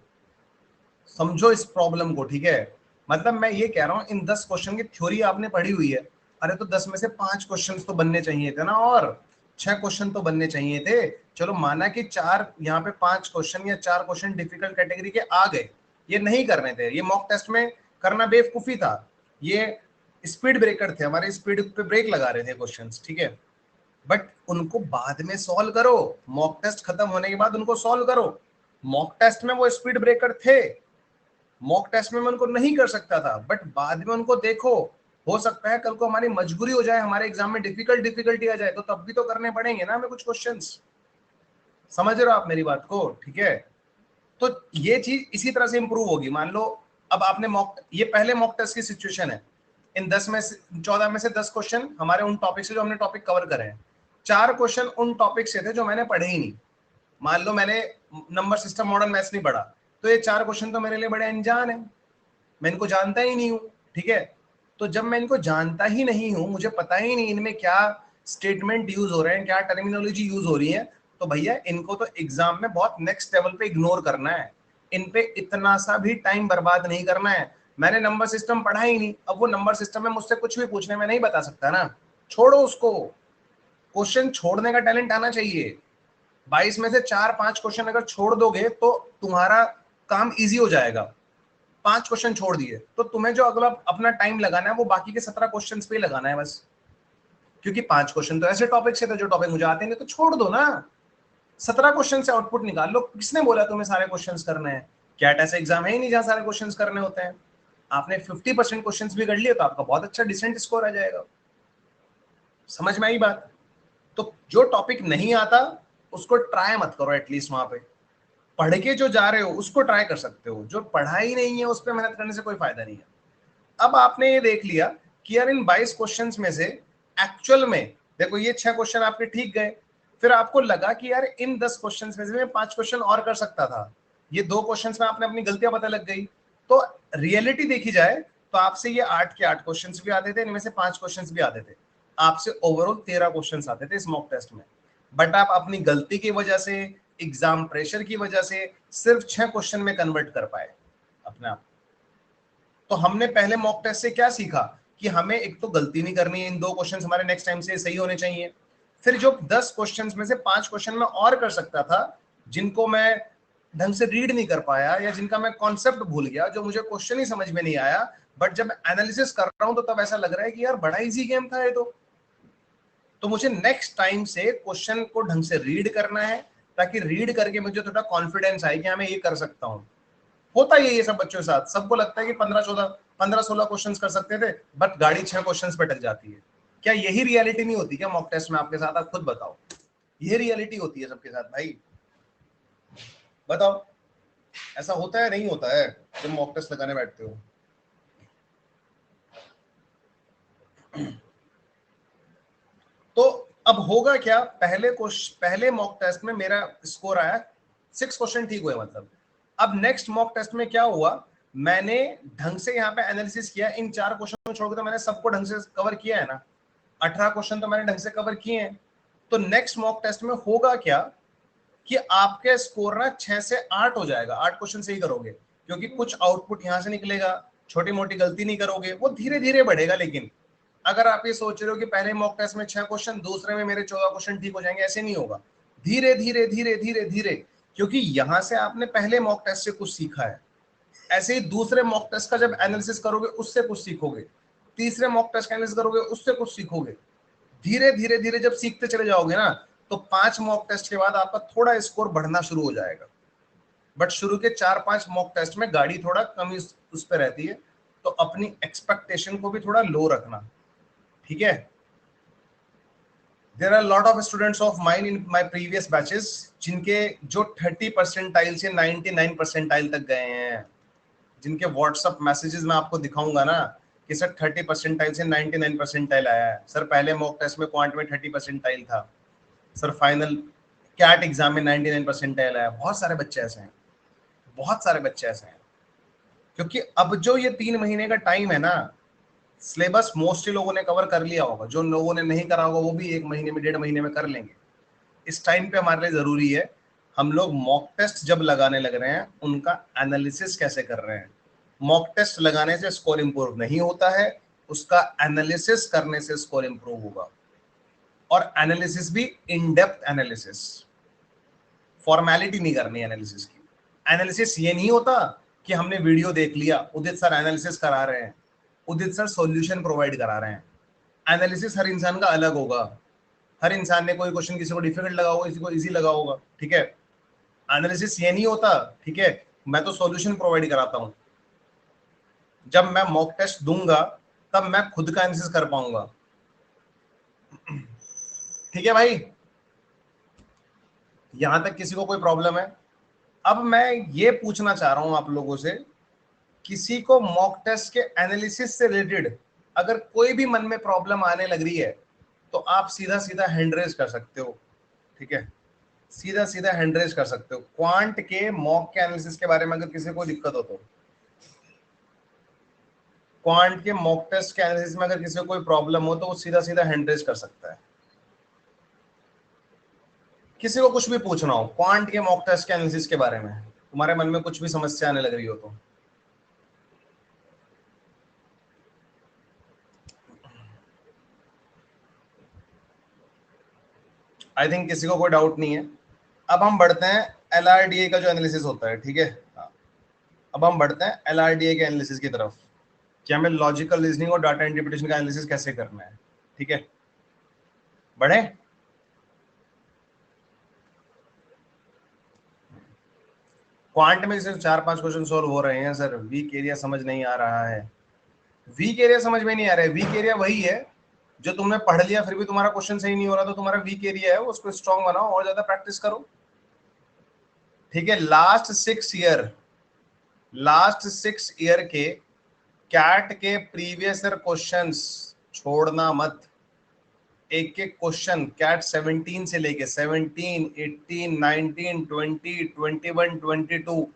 S1: समझो इस प्रॉब्लम को, ठीक है? मतलब मैं ये कह रहा हूं इन 10 क्वेश्चन की थ्योरी आपने पढ़ी हुई है, अरे तो 10 में से 5 क्वेश्चन तो बनने चाहिए थे ना, और 6 क्वेश्चन तो बनने चाहिए थे। चलो माना कि 4 यहाँ पे 5 क्वेश्चन या 4 क्वेश्चन डिफिकल्ट कैटेगरी के आ गए, ये नहीं करने थे, ये मॉक टेस्ट में करना बेवकूफी था, ये स्पीड ब्रेकर थे, हमारे स्पीड पे ब्रेक लगा रहे थे क्वेश्चंस, ठीक है? बट उनको बाद में सॉल्व करो, मॉक टेस्ट खत्म होने के बाद उनको सॉल्व करो। मॉक टेस्ट में वो स्पीड ब्रेकर थे, मॉक टेस्ट में मैं उनको नहीं कर सकता था, बट बाद में उनको देखो, हो सकता है कल को हमारी मजबूरी हो जाए, हमारे एग्जाम में डिफिकल्टी आ जाए, तो तब भी तो करने पड़ेंगे ना हमें कुछ क्वेश्चंस। समझ रहे हो आप मेरी बात को? ठीक है। तो ये चीज इसी तरह से इंप्रूव होगी। मान लो अब आपने ये पहले मॉक टेस्ट की सिचुएशन है, इन 10 में से 14 में से 10 क्वेश्चन हमारे उन टॉपिक से जो हमने टॉपिक कवर करे हैं, 4 क्वेश्चन उन टॉपिक से थे जो मैंने पढ़े ही नहीं। मान लो मैंने नंबर सिस्टम मॉडर्न मैथ्स नहीं पढ़ा, तो ये 4 क्वेश्चन तो मेरे लिए बड़े अनजान है, मैं इनको जानता ही नहीं हूँ, ठीक है? तो जब मैं इनको जानता ही नहीं हूँ, मुझे पता ही नहीं इनमें क्या स्टेटमेंट यूज हो रहे हैं, क्या टर्मिनोलॉजी यूज हो रही है, तो भैया इनको तो एग्जाम में बहुत नेक्स्ट लेवल पे इग्नोर करना है, इन पे इतना सा भी टाइम बर्बाद नहीं करना है। मैंने नंबर सिस्टम पढ़ा ही नहीं, अब वो नंबर सिस्टम में मुझसे कुछ भी पूछने में नहीं बता सकता ना, छोड़ो उसको। क्वेश्चन छोड़ने का टैलेंट आना चाहिए। 22 में से 4-5 क्वेश्चन अगर छोड़ दोगे तो तुम्हारा काम इजी हो जाएगा। 5 क्वेश्चन छोड़ दिए तो तुम्हें जो अगला अपना टाइम लगाना है वो बाकी के 17 क्वेश्चंस पे ही लगाना है बस, क्योंकि 5 क्वेश्चन तो ऐसे टॉपिक से थे जो टॉपिक मुझे आते नहीं, तो छोड़ दो ना। 17 क्वेश्चन से आउटपुट निकाल लो। किसने बोला तुम्हें सारे क्वेश्चंस करने हैं? कैट ऐसा एग्जाम है ही नहीं जहां सारे क्वेश्चंस करने होते हैं। आपने 50% क्वेश्चंस भी कर लिए तो आपका बहुत अच्छा डिसेंट स्कोर आ जाएगा। समझ में आई बात? तो जो टॉपिक नहीं आता उसको ट्राई मत करो, एटलीस्ट वहां पे पढ़ के जो जा रहे हो उसको ट्राई कर सकते हो, जो पढ़ा ही नहीं है उस पर मेहनत करने से कोई फायदा नहीं है। अब आपने ये देख लिया कि यार इन 22 क्वेश्चंस में से एक्चुअल में देखो ये 6 क्वेश्चन आपके ठीक गए, फिर आपको लगा कि यार इन 10 क्वेश्चंस में से मैं 5 क्वेश्चन और कर सकता था, ये 2 क्वेश्चंस में आपने अपनी गलतियां पता लग गई। तो रियलिटी देखी जाए तो आपसे ये 8 के 8 क्वेश्चंस भी आते थे, इनमें से 5 क्वेश्चंस भी आते थे, आपसे ओवरऑल 13 क्वेश्चंस आते थे इस मॉक टेस्ट में। बट आप अपनी गलती की वजह से, एग्जाम प्रेशर की वजह से सिर्फ 6 क्वेश्चन में कन्वर्ट कर पाए अपने आप। तो हमने पहले मॉक टेस्ट से क्या सीखा कि हमें एक तो गलती नहीं करनी है, इन 2 क्वेश्चंस हमारे नेक्स्ट टाइम से सही होने चाहिए। फिर जो 10 क्वेश्चंस में से 5 क्वेश्चन मैं और कर सकता था जिनको मैं ढंग से रीड नहीं कर पाया या जिनका मैं कॉन्सेप्ट भूल गया, जो मुझे क्वेश्चन ही समझ में नहीं आया, बट जब मैं एनालिसिस कर रहा हूं तो तब ऐसा लग रहा है कि यार बड़ा इजी गेम था ये तो मुझे नेक्स्ट टाइम से क्वेश्चन को ढंग से रीड करना है, ताकि रीड करके मुझे थोड़ा कॉन्फिडेंस आए कि हाँ मैं ये कर सकता हूँ। होता ही है ये सब बच्चों के साथ, सबको लगता है कि 15-14 15-16 क्वेश्चंस कर सकते थे, बट गाड़ी 6 क्वेश्चंस पे अटक जाती है। क्या यही रियलिटी नहीं होती क्या मॉक टेस्ट में आपके साथ? आप खुद बताओ, ये रियलिटी होती है सबके साथ भाई? बताओ, ऐसा होता है नहीं होता है जब मॉक टेस्ट लगाने बैठते हो? तो अब होगा क्या, पहले मॉक टेस्ट में मेरा स्कोर आया 6 क्वेश्चन ठीक हुए मतलब। अब नेक्स्ट मॉक टेस्ट में क्या हुआ, मैंने ढंग से यहाँ पे एनालिसिस किया, इन 4 क्वेश्चन छोड़ के तो मैंने सबको ढंग से कवर किया है ना, 18 क्वेश्चन तो मैंने ढंग से कवर किए हैं। तो नेक्स्ट मॉक टेस्ट में होगा क्या कि आपके स्कोर ना 6 से 8 हो जाएगा, 8 क्वेश्चन सही करोगे, क्योंकि कुछ आउटपुट यहां से निकलेगा, छोटी मोटी गलती नहीं करोगे, वो धीरे धीरे बढ़ेगा। लेकिन अगर आप ये सोच रहे हो कि पहले मॉक टेस्ट में 6 क्वेश्चन, दूसरे में मेरे 14 क्वेश्चन ठीक हो जाएंगे, ऐसे नहीं होगा। धीरे धीरे धीरे धीरे धीरे, क्योंकि यहां से आपने पहले मॉक टेस्ट से कुछ सीखा है, ऐसे ही दूसरे मॉक टेस्ट का जब एनालिसिस करोगे उससे कुछ सीखोगे, तीसरे मॉक टेस्ट का एनालिसिस करोगे उससे कुछ सीखोगे। धीरे धीरे धीरे जब सीखते चले जाओगे ना, तो 5 मॉक टेस्ट के बाद आपका थोड़ा स्कोर बढ़ना शुरू हो जाएगा। बट शुरू के 4-5 मॉक टेस्ट में गाड़ी थोड़ा कम उस पर रहती है, तो अपनी एक्सपेक्टेशन को भी थोड़ा लो रखना, ठीक है? There are a lot of students of mine in my previous batches जिनके जो 30 परसेंटाइल से 99 परसेंटाइल तक गए हैं, जिनके व्हाट्सएप मैसेजेस में आपको दिखाऊंगा ना कि सर 30 परसेंटाइल से 99 परसेंटाइल आया है, सर पहले मॉक टेस्ट में क्वांट में 30 परसेंटाइल था, सर फाइनल कैट एग्जाम में 99 परसेंटाइल आया। बहुत सारे बच्चे ऐसे हैं, बहुत सारे बच्चे ऐसे हैं, क्योंकि अब जो ये 3 महीने का टाइम है ना, सिलेबस मोस्टली लोगों ने कवर कर लिया होगा, जो लोगों ने नहीं करा होगा वो भी 1 महीने में 1.5 महीने में कर लेंगे। इस टाइम पे हमारे लिए जरूरी है हम लोग मॉक टेस्ट जब लगाने लग रहे हैं उनका एनालिसिस कैसे कर रहे हैं। मॉक टेस्ट लगाने से स्कोर इंप्रूव नहीं होता है, उसका एनालिसिस करने से स्कोर इंप्रूव होगा, और एनालिसिस भी इन डेप्थ एनालिसिस, फॉर्मेलिटी नहीं करनी एनालिसिस की। एनालिसिस ये नहीं होता कि हमने वीडियो देख लिया, उदित सर एनालिसिस करा रहे हैं, उदित सर सॉल्यूशन प्रोवाइड करा रहे हैं। एनालिसिस हर इंसान का अलग होगा, हर इंसान ने कोई क्वेश्चन किसी को डिफिकल्ट लगा होगा, किसी को इजी लगा होगा, ठीक है? एनालिसिस ये नहीं होता, ठीक है, मैं तो सॉल्यूशन प्रोवाइड कराता हूं। जब मैं मॉक टेस्ट दूंगा तब मैं खुद का एनालिसिस कर पाऊंगा, ठीक है भाई? यहां तक किसी को कोई प्रॉब्लम है? अब मैं ये पूछना चाह रहा हूं आप लोगों से, किसी को मॉक टेस्ट के एनालिसिस से रिलेटेड अगर कोई भी मन में प्रॉब्लम आने लग रही है तो आप सीधा सीधा हैंड रेज कर सकते हो, ठीक है? सीधा सीधा हैंड रेज कर सकते हो। क्वांट के मॉक के एनालिसिस के बारे में अगर किसी को दिक्कत हो, तो क्वांट के मॉक टेस्ट के एनालिसिस में अगर किसी को कोई प्रॉब्लम हो तो वो सीधा सीधा हैंड रेज कर सकता है। किसी को कुछ भी पूछना हो क्वांट के मॉक टेस्ट के एनालिसिस के बारे में, तुम्हारे मन में कुछ भी समस्या आने लग रही हो तो, आई थिंक किसी को कोई डाउट नहीं है। अब हम बढ़ते हैं LRDA का जो एनालिसिस होता है, ठीक है? हाँ, अब हम बढ़ते हैं LRDA के एनालिसिस की तरफ कि हमें लॉजिकल रीजनिंग और डाटा इंटरप्रिटेशन का एनालिसिस कैसे करना है, ठीक है? बढ़े? क्वांट में सिर्फ 4-5 क्वेश्चन सॉल्व हो रहे हैं सर, वीक एरिया समझ नहीं आ रहा है। वीक एरिया समझ में नहीं आ रहा है, वीक एरिया वही है जो तुमने पढ़ लिया फिर भी तुम्हारा क्वेश्चन सही नहीं हो रहा, तो तुम्हारा वीक एरिया है, उसको स्ट्रॉन्ग बनाओ और ज्यादा प्रैक्टिस करो, ठीक है? लास्ट सिक्स ईयर के कैट के प्रीवियस ईयर क्वेश्चंस छोड़ना मत। एक एक क्वेश्चन कैट 17 से लेके 17, 18, 19, 20, 21, 22,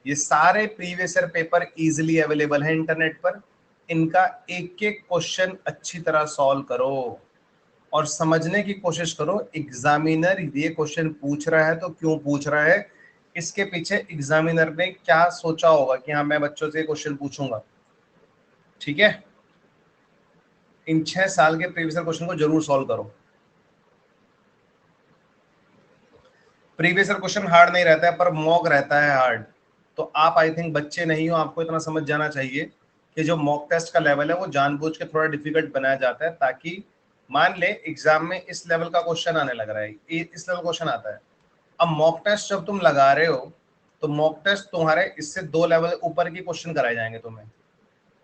S1: ये सारे previous year paper easily available है इंटरनेट पर। इनका एक एक क्वेश्चन अच्छी तरह सॉल्व करो और समझने की कोशिश करो एग्जामिनर ये क्वेश्चन पूछ रहा है तो क्यों पूछ रहा है, इसके पीछे एग्जामिनर ने क्या सोचा होगा कि हाँ मैं बच्चों से क्वेश्चन पूछूंगा, ठीक है? इन 6 साल के प्रीवियस ईयर क्वेश्चन को जरूर सॉल्व करो। प्रीवियस ईयर क्वेश्चन हार्ड नहीं रहता है पर मॉक रहता है हार्ड, तो आप आई थिंक बच्चे नहीं हो, आपको इतना समझ जाना चाहिए कि जो मॉक टेस्ट का लेवल है वो जानबूझ के थोड़ा डिफिकल्ट बनाया जाता है, ताकि मान ले एग्जाम में इस लेवल का क्वेश्चन आने लग रहा है, इस लेवल क्वेश्चन आता है। अब मॉक टेस्ट जब तुम लगा रहे हो तो मॉक टेस्ट तुम्हारे इससे 2 लेवल ऊपर के क्वेश्चन कराए जाएंगे तुम्हें,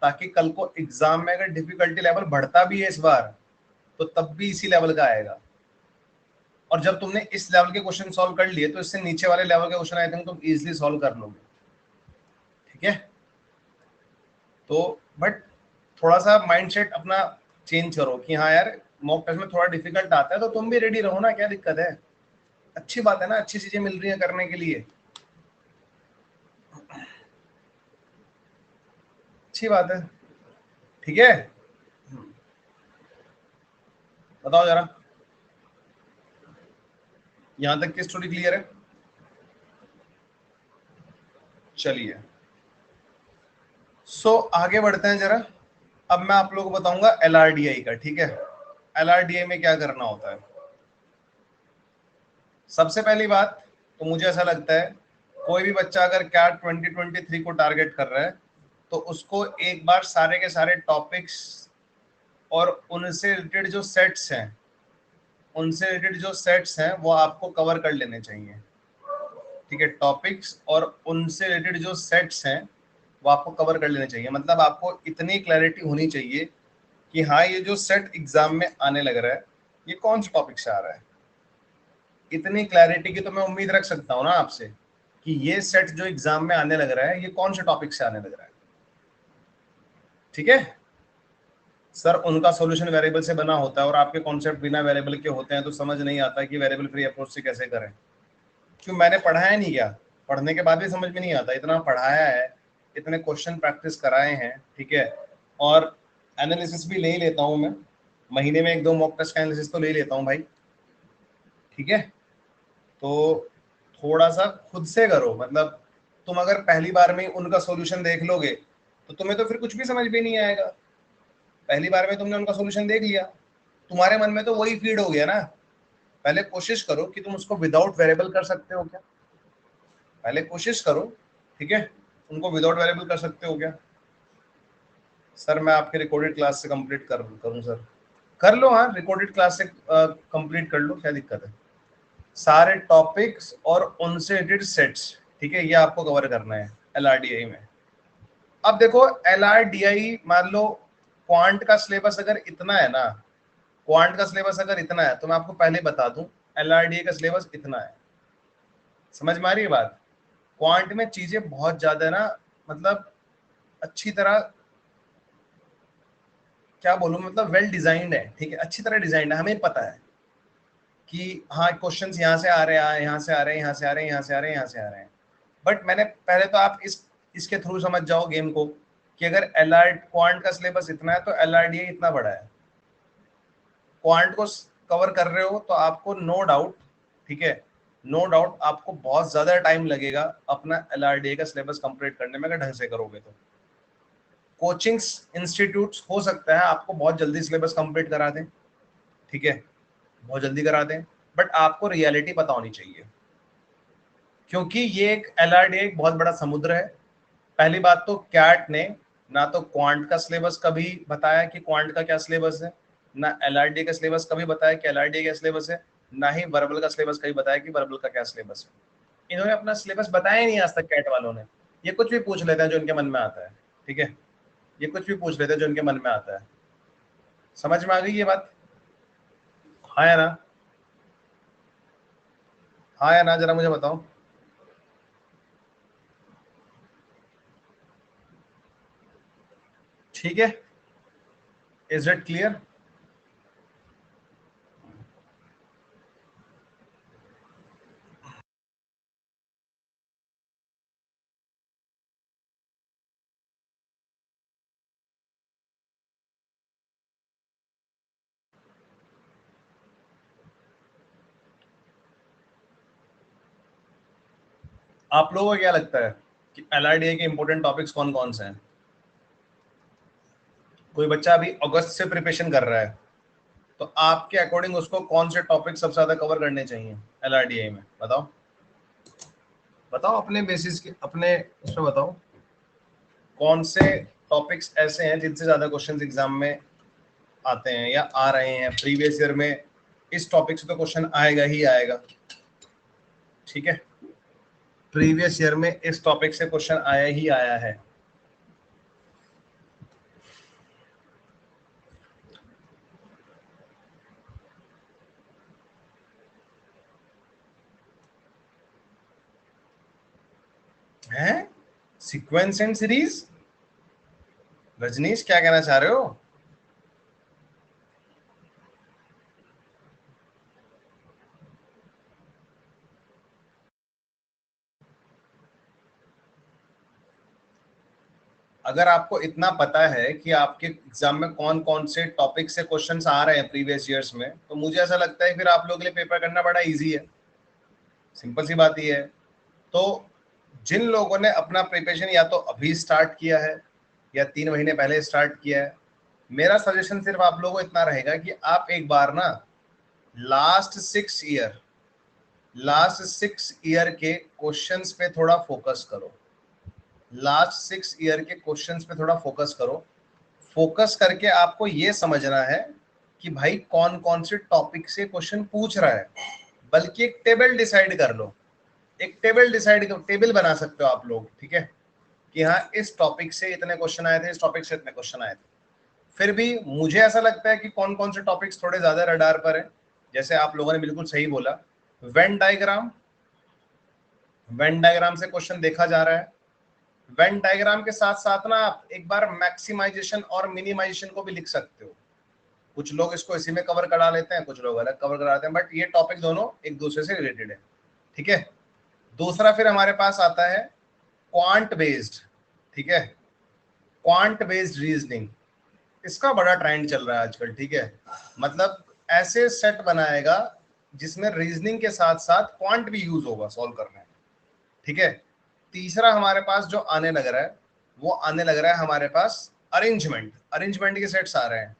S1: ताकि कल को एग्जाम में अगर डिफिकल्टी लेवल बढ़ता भी है इस बार तो तब भी इसी लेवल का आएगा। और जब तुमने इस लेवल के क्वेश्चन सॉल्व कर लिए तो इससे नीचे वाले लेवल के क्वेश्चन आई थिंक तुम इजीली सॉल्व कर लोगे। ठीक है, तो बट थोड़ा सा माइंडसेट अपना चेंज करो कि हाँ यार मॉक टेस्ट में थोड़ा डिफिकल्ट आता है तो तुम भी रेडी रहो ना, क्या दिक्कत है? अच्छी बात है ना, अच्छी चीजें मिल रही हैं करने के लिए, अच्छी बात है। ठीक है, बताओ जरा, यहां तक की स्टोरी क्लियर है? चलिए आगे बढ़ते हैं जरा। अब मैं आप लोगों को बताऊंगा LRDI का। ठीक है, LRDI में क्या करना होता है। सबसे पहली बात तो मुझे ऐसा लगता है कोई भी बच्चा अगर कैट 2023 को टारगेट कर रहा है तो उसको एक बार सारे के सारे टॉपिक्स और उनसे रिलेटेड जो सेट्स हैं वो आपको कवर कर लेने चाहिए। ठीक है, टॉपिक्स और उनसे रिलेटेड जो सेट्स हैं वो आपको कवर कर लेने चाहिए। मतलब आपको इतनी क्लैरिटी होनी चाहिए कि हाँ ये जो सेट एग्जाम में आने लग रहा है ये कौन से टॉपिक से आ रहा है। इतनी क्लैरिटी की तो मैं उम्मीद रख सकता हूँ ना आपसे कि ये सेट जो एग्जाम में आने लग रहा है ये कौन से टॉपिक से आने लग रहा है। ठीक है सर, उनका सॉल्यूशन वेरिएबल से बना होता है और आपके कॉन्सेप्ट बिना वेरिएबल के होते हैं तो समझ नहीं आता कि वेरिएबल फ्री अप्रोच से कैसे करें। क्यों, मैंने पढ़ाया नहीं क्या? पढ़ने के बाद भी समझ में नहीं आता? इतना पढ़ाया है, इतने क्वेश्चन प्रैक्टिस कराए हैं, ठीक है, और एनालिसिस भी ले ही लेता हूँ मैं, महीने में 1-2 मॉक टेस्ट का एनालिसिस तो ले लेता हूँ भाई। ठीक है, तो थोड़ा सा खुद से करो। मतलब तुम अगर पहली बार में उनका सॉल्यूशन देख लोगे तो तुम्हें तो फिर कुछ भी समझ में नहीं आएगा। पहली बार में तुमने उनका सॉल्यूशन देख लिया, तुम्हारे मन में तो वही फीड हो गया ना। पहले कोशिश करो कि तुम उसको विदाउट वेरिएबल कर सकते हो क्या, पहले कोशिश करो। ठीक है, उनको विदाउट वेरिएबल कर सकते हो क्या? सर मैं आपके रिकॉर्डेड क्लास से कंप्लीट करूं सर? कर लो, हाँ रिकॉर्डेड क्लास से कंप्लीट कर लो, क्या दिक्कत है? सारे टॉपिक्स और उनसे रिलेटेड सेट्स, ठीक है, ये आपको कवर करना है LRDI में। अब देखो LRDI, मान लो क्वांट का सिलेबस अगर इतना है ना, क्वांट का सिलेबस अगर इतना है तो मैं आपको पहले बता दूं LRDI का सिलेबस इतना है। समझ में आ रही है बात? क्वांट में चीजें बहुत ज्यादा है ना, मतलब अच्छी तरह, क्या बोलूं, मतलब वेल डिजाइंड है। ठीक है, अच्छी तरह डिजाइंड है, हमें पता है कि हाँ क्वेश्चंस यहाँ से आ रहे हैं, यहाँ से आ रहे हैं, यहाँ से आ रहे हैं, यहाँ से आ रहे हैं, यहाँ से आ रहे हैं। बट मैंने पहले तो आप इसके थ्रू समझ जाओ गेम को कि अगर क्वांट का सिलेबस इतना है तो LRDI इतना बड़ा है। क्वांट को कवर कर रहे हो तो आपको नो डाउट, ठीक है, नो डाउट आपको बहुत ज्यादा टाइम लगेगा अपना LRDI का सिलेबस कंप्लीट करने में, अगर ढंग से करोगे तो। कोचिंग्स इंस्टीट्यूट्स हो सकता है आपको बहुत जल्दी सिलेबस कंप्लीट करा दें, ठीक है, बहुत जल्दी करा दें, बट आपको रियलिटी पता होनी चाहिए क्योंकि ये एक LRDI एक बहुत बड़ा समुद्र है। पहली बात तो कैट ने ना तो क्वांट का सिलेबस कभी बताया कि क्वांट का क्या सिलेबस है, ना LRDI का सिलेबस कभी बताया कि LRDI का सिलेबस है, ना ही वर्बल का सिलेबस कभी बताया कि वर्बल का क्या सिलेबस है। इन्होंने अपना सिलेबस बताया ही नहीं आज तक कैट वालों ने। ये कुछ भी पूछ लेते हैं जो इनके मन में आता है, ठीक है, ये कुछ भी पूछ लेते हैं जो इनके मन में आता है। समझ में आ गई ये बात? हाँ या ना? हाँ या ना, जरा मुझे बताओ। ठीक है, इज इट क्लियर? आप लोगों को क्या लगता है कि LRDI के इंपॉर्टेंट टॉपिक्स कौन कौन से हैं? कोई बच्चा अभी अगस्त से प्रिपरेशन कर रहा है तो आपके अकॉर्डिंग उसको कौन से टॉपिक सबसे ज्यादा कवर करने चाहिए LRDI में? बताओ, बताओ अपने बेसिस के, अपने उसमें बताओ कौन से टॉपिक्स ऐसे हैं जिनसे ज्यादा क्वेश्चंस एग्जाम में आते हैं या आ रहे हैं। प्रीवियस ईयर में इस टॉपिक से तो क्वेश्चन आएगा ही आएगा, ठीक है, प्रीवियस ईयर में इस टॉपिक से क्वेश्चन आया ही आया है। सीक्वेंस एंड सीरीज, रजनीश क्या कहना चाह रहे हो? अगर आपको इतना पता है कि आपके एग्जाम में कौन कौन से टॉपिक से क्वेश्चंस आ रहे हैं प्रीवियस ईयर्स में, तो मुझे ऐसा लगता है फिर आप लोगों के लिए पेपर करना बड़ा इजी है। सिंपल सी बात ये है। तो जिन लोगों ने अपना प्रिपरेशन या तो अभी स्टार्ट किया है या 3 महीने पहले स्टार्ट किया है, मेरा सजेशन सिर्फ आप लोगों को इतना रहेगा कि आप एक बार ना लास्ट सिक्स ईयर के क्वेश्चंस पे थोड़ा फोकस करो। लास्ट 6 ईयर के क्वेश्चंस पे थोड़ा फोकस करो। फोकस करके आपको ये समझना है कि भाई कौन कौन से टॉपिक से क्वेश्चन पूछ रहा है। बल्कि एक टेबल डिसाइड कर लो, टेबल बना सकते हो आप लोग, ठीक है, कि हाँ इस टॉपिक से इतने क्वेश्चन आए थे, इस टॉपिक से इतने क्वेश्चन आए थे। फिर भी मुझे ऐसा लगता है कि कौन कौन से टॉपिक्स थोड़े ज्यादा रडार पर है। जैसे आप लोगों ने बिल्कुल सही बोला, वेन डायग्राम से क्वेश्चन देखा जा रहा है। वेन डायग्राम के साथ साथ ना आप एक बार मैक्सिमाइजेशन और मिनिमाइजेशन को भी लिख सकते हो। कुछ लोग इसको इसी में कवर करा लेते हैं, कुछ लोग अलग कवर करा लेते हैं, बट ये टॉपिक दोनों एक दूसरे से रिलेटेड है, ठीक है। दूसरा फिर हमारे पास आता है क्वांट बेस्ड, ठीक है, क्वांट बेस्ड रीजनिंग। इसका बड़ा ट्रेंड चल रहा है आजकल, ठीक है। मतलब ऐसे सेट बनाएगा जिसमें रीजनिंग के साथ साथ क्वांट भी यूज होगा सॉल्व करने, ठीक है। तीसरा हमारे पास जो आने लग रहा है, वो आने लग रहा है हमारे पास अरेंजमेंट के सेट्स आ रहे हैं।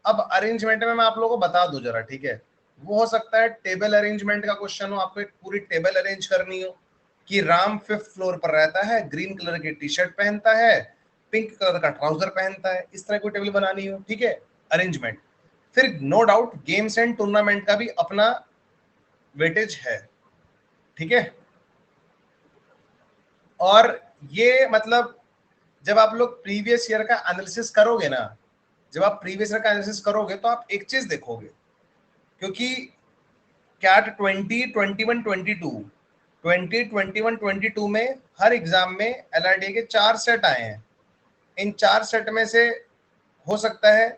S1: अब अरेंजमेंट में मैं आप लोगों को बता दूं जरा, ठीक है। वो हो सकता है टेबल अरेंजमेंट का क्वेश्चन हो, आपको एक पूरी टेबल अरेंज करनी हो कि राम 5th फ्लोर पर रहता है, ग्रीन कलर की टी शर्ट पहनता है, पिंक कलर का ट्राउजर पहनता है, इस तरह की टेबल बनानी हो, ठीक है, अरेंजमेंट। फिर no doubt games and tournament का भी अपना वेटेज है, ठीक है। और ये मतलब जब आप लोग प्रीवियस ईयर का एनालिसिस करोगे ना, तो आप एक चीज देखोगे, क्योंकि कैट 2021-22 में हर एग्जाम में एलआरडी के 4 सेट आए हैं। इन 4 सेट में से हो सकता है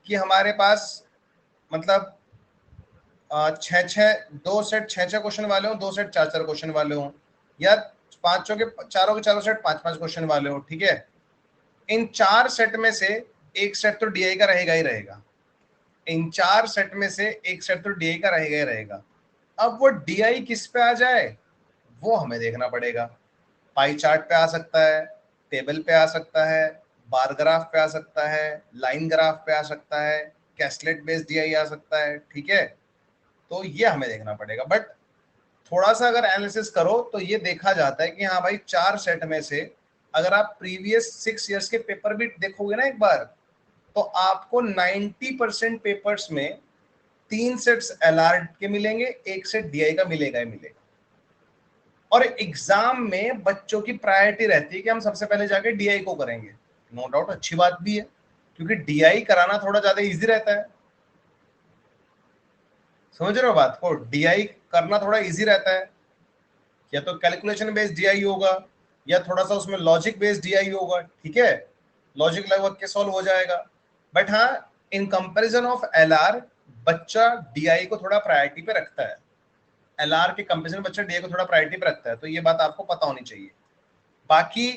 S1: कि हमारे पास मतलब दो सेट छह क्वेश्चन वाले हो, 2 सेट 4 क्वेश्चन वाले हो, या चारों के चारों सेट 5 क्वेश्चन वाले हो, ठीक है। इन 4 सेट में से एक सेट तो डीआई का रहेगा ही रहेगा। इन 4 सेट में से एक सेट तो डीआई का रहेगा ही रहेगा। अब वो डीआई किस पे आ जाए वो हमें देखना पड़ेगा। पाई चार्ट पे आ सकता है, टेबल पे आ सकता है, बार ग्राफ पे आ सकता है, लाइन ग्राफ पे आ सकता है, कैस्लेट बेस्ड डीआई आ सकता है, ठीक है। तो ये हमें देखना पड़ेगा। बट थोड़ा सा अगर एनालिसिस करो तो ये देखा जाता है कि हाँ भाई 4 सेट में से अगर आप प्रीवियस 6 ईयर्स के पेपर भी देखोगे ना एक बार, तो आपको 90% पेपर्स में 3 सेट्स एलआर के मिलेंगे, एक सेट डीआई का मिलेगा ही मिलेगा। और एग्जाम में बच्चों की प्रायोरिटी रहती है कि हम सबसे पहले जाके डीआई को करेंगे। नो डाउट अच्छी बात भी है, क्योंकि डीआई कराना थोड़ा ज्यादा इजी रहता है। समझ रहे हो बात को? डीआई करना थोड़ा इजी रहता है, या तो कैलकुलेशन बेस्ड डीआई होगा या थोड़ा सा उसमें लॉजिक बेस्ड डीआई होगा, ठीक है, लॉजिक लगभग के सॉल्व हो जाएगा। बट हाँ, इन कंपैरिजन ऑफ एलआर बच्चा डीआई को थोड़ा प्रायोरिटी पे रखता है। एलआर के कंपैरिजन में बच्चा डीआई को थोड़ा प्रायोरिटी पे रखता है, तो ये बात आपको पता होनी चाहिए। बाकी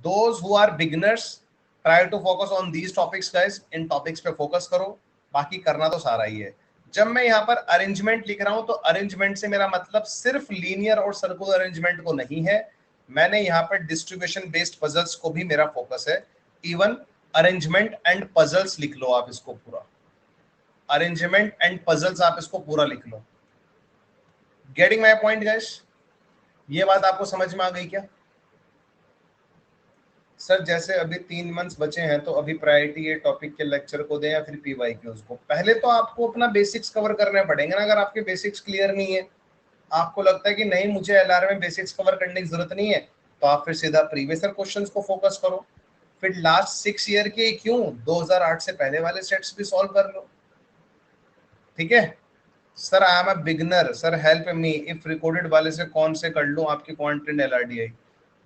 S1: those who are beginners, try to focus on these topics guys. इन टॉपिक्स पे फोकस करो, बाकी करना तो सारा ही है। जब मैं यहाँ पर अरेंजमेंट लिख रहा हूं तो अरेंजमेंट से मेरा मतलब सिर्फ लीनियर और सर्कुलर अरेंजमेंट को नहीं है। मैंने यहाँ पर डिस्ट्रीब्यूशन बेस्ड पजल्स को भी मेरा फोकस है। इवन अरेंजमेंट एंड पजल्स लिख लो आप इसको पूरा, अरेंजमेंट एंड पजल्स आप इसको पूरा लिख लो। Getting my point guys? ये बात आपको समझ में आ गई क्या? सर जैसे अभी 3 मंथ्स बचे हैं तो अभी प्रायोरिटी ये टॉपिक के लेक्चर को दें या फिर पीवाई के उसको? पहले तो आपको अपना बेसिक्स कवर करने पड़ेंगे ना। अगर आपके बेसिक्स क्लियर नहीं है, आपको लगता है कि नहीं मुझे एलआर में बेसिक्स कवर करने की जरूरत नहीं है, तो आप फिर सीधा प्रीवियस ईयर क्वेश्चंस को फोकस करो। फिर लास्ट 6 ईयर के क्यों 2008 से पहले वाले सेट्स भी सॉल्व कर लो, ठीक है। Sir I am a beginner, sir help me, if recorded वाले से कौन से कर लूं आपकी क्वांटिटी एलआरडीआई?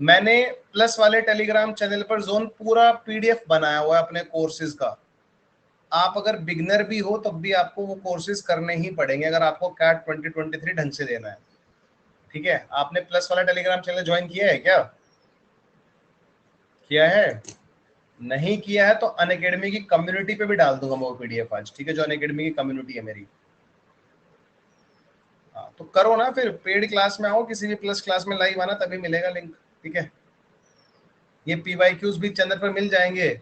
S1: मैंने प्लस वाले टेलीग्राम चैनल पर जोन पूरा पीडीएफ बनाया हुआ है अपने कोर्सेज का। आप अगर बिगनर भी हो तब भी आपको वो कोर्सेज करने ही पड़ेंगे अगर आपको कैट 2023 ढंग से देना है। ठीक है, आपने प्लस वाला टेलीग्राम चैनल ज्वाइन किया है क्या? किया है? नहीं किया है तो अनअकैडमी की कम्युनिटी पे भी डाल दूंगा मैं वो पीडीएफ आज। ठीक है, जो अनअकैडमी की कम्युनिटी है मेरी। हाँ, तो करो ना फिर, पेड क्लास में आओ, किसी भी प्लस क्लास में लाइव आना, तभी मिलेगा लिंक। ठीक है, ये पीवाईक्यूज भी चैनल पर मिल जाएंगे।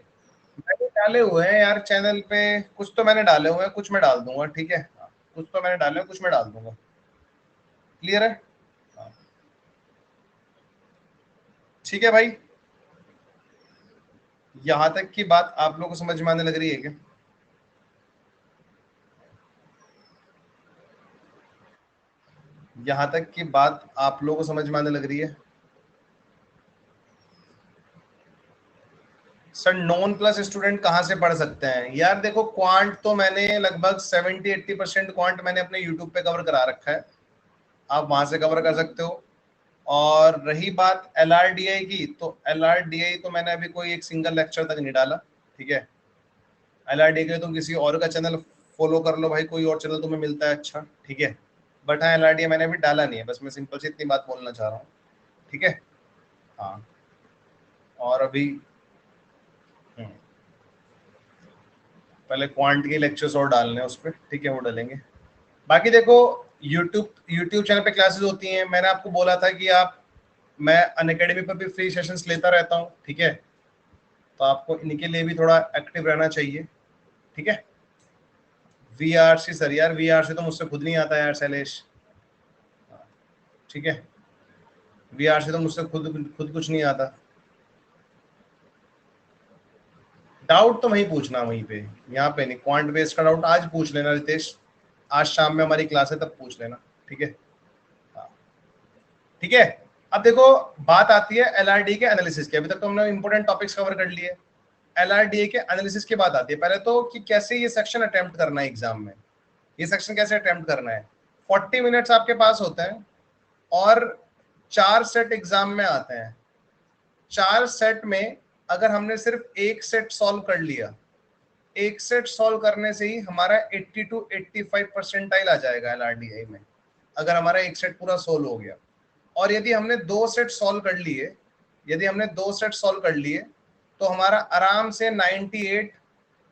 S1: मैंने डाले हुए हैं यार चैनल पे, कुछ तो मैंने डाले हुए हैं, कुछ मैं डाल दूंगा। ठीक है, हाँ, कुछ तो मैंने डाले हैं, कुछ मैं डाल दूंगा। क्लियर है? हाँ। ठीक है भाई, यहां तक की बात आप लोगों को समझ में आने लग रही है क्या? यहां तक की बात आप लोगों को समझ में आने लग रही है? सर नॉन प्लस स्टूडेंट कहाँ से पढ़ सकते हैं? यार देखो, क्वांट तो मैंने लगभग 70-80% क्वांट मैंने अपने यूट्यूब पे कवर करा रखा है, आप वहां से कवर कर सकते हो। और रही बात LRDI की, तो LRDI तो मैंने अभी कोई एक सिंगल लेक्चर तक नहीं डाला। ठीक है, LRDI के तुम किसी और का चैनल फॉलो कर लो भाई, कोई और चैनल तुम्हें मिलता है अच्छा। ठीक है, बट हाँ LRDI मैंने अभी डाला नहीं है, बस मैं सिंपल से इतनी बात बोलना चाह रहा हूँ। ठीक है, हाँ। और अभी पहले क्वांट के लेक्चर्स और डालने हैं उस पर। ठीक है, वो डालेंगे। बाकी देखो, यूट्यूब चैनल पे क्लासेस होती हैं, मैंने आपको बोला था कि आप, मैं अनअकैडमी पर भी फ्री सेशंस लेता रहता हूँ। ठीक है, तो आपको इनके लिए भी थोड़ा एक्टिव रहना चाहिए। ठीक है, VRC सर, यार VRC तो मुझसे खुद नहीं आता यार शैलेश। ठीक है, VRC तो मुझसे खुद खुद कुछ नहीं आता। डाउट तो वहीं पूछना, वहीं पे, यहाँ पे नहीं। क्वांट बेस्ड का डाउट आज पूछ लेना रितेश, आज शाम में हमारी क्लास है तब पूछ लेना। ठीक है, हाँ। ठीक है, अब देखो, बात आती है LRD के एनालिसिस की। अभी तक तो हमने इंपोर्टेंट टॉपिक्स कवर कर लिए। LRDA के एनालिसिस की बात आती है पहले तो, कि कैसे ये सेक्शन अटेम्प्ट करना है एग्जाम में। ये सेक्शन कैसे अटेम्प्ट करना है? 40 मिनट्स आपके पास होते हैं और 4 सेट एग्जाम में आते हैं। 4 सेट में अगर हमने सिर्फ एक सेट सॉल्व कर लिया, एक सेट सॉल्व करने से ही हमारा 80 to 85 परसेंटाइल आ जाएगा LRDI में, अगर हमारा एक सेट पूरा सॉल्व हो गया। और यदि हमने 2 सेट सॉल्व कर लिए, यदि हमने 2 सेट सॉल्व कर लिए, तो हमारा आराम से 98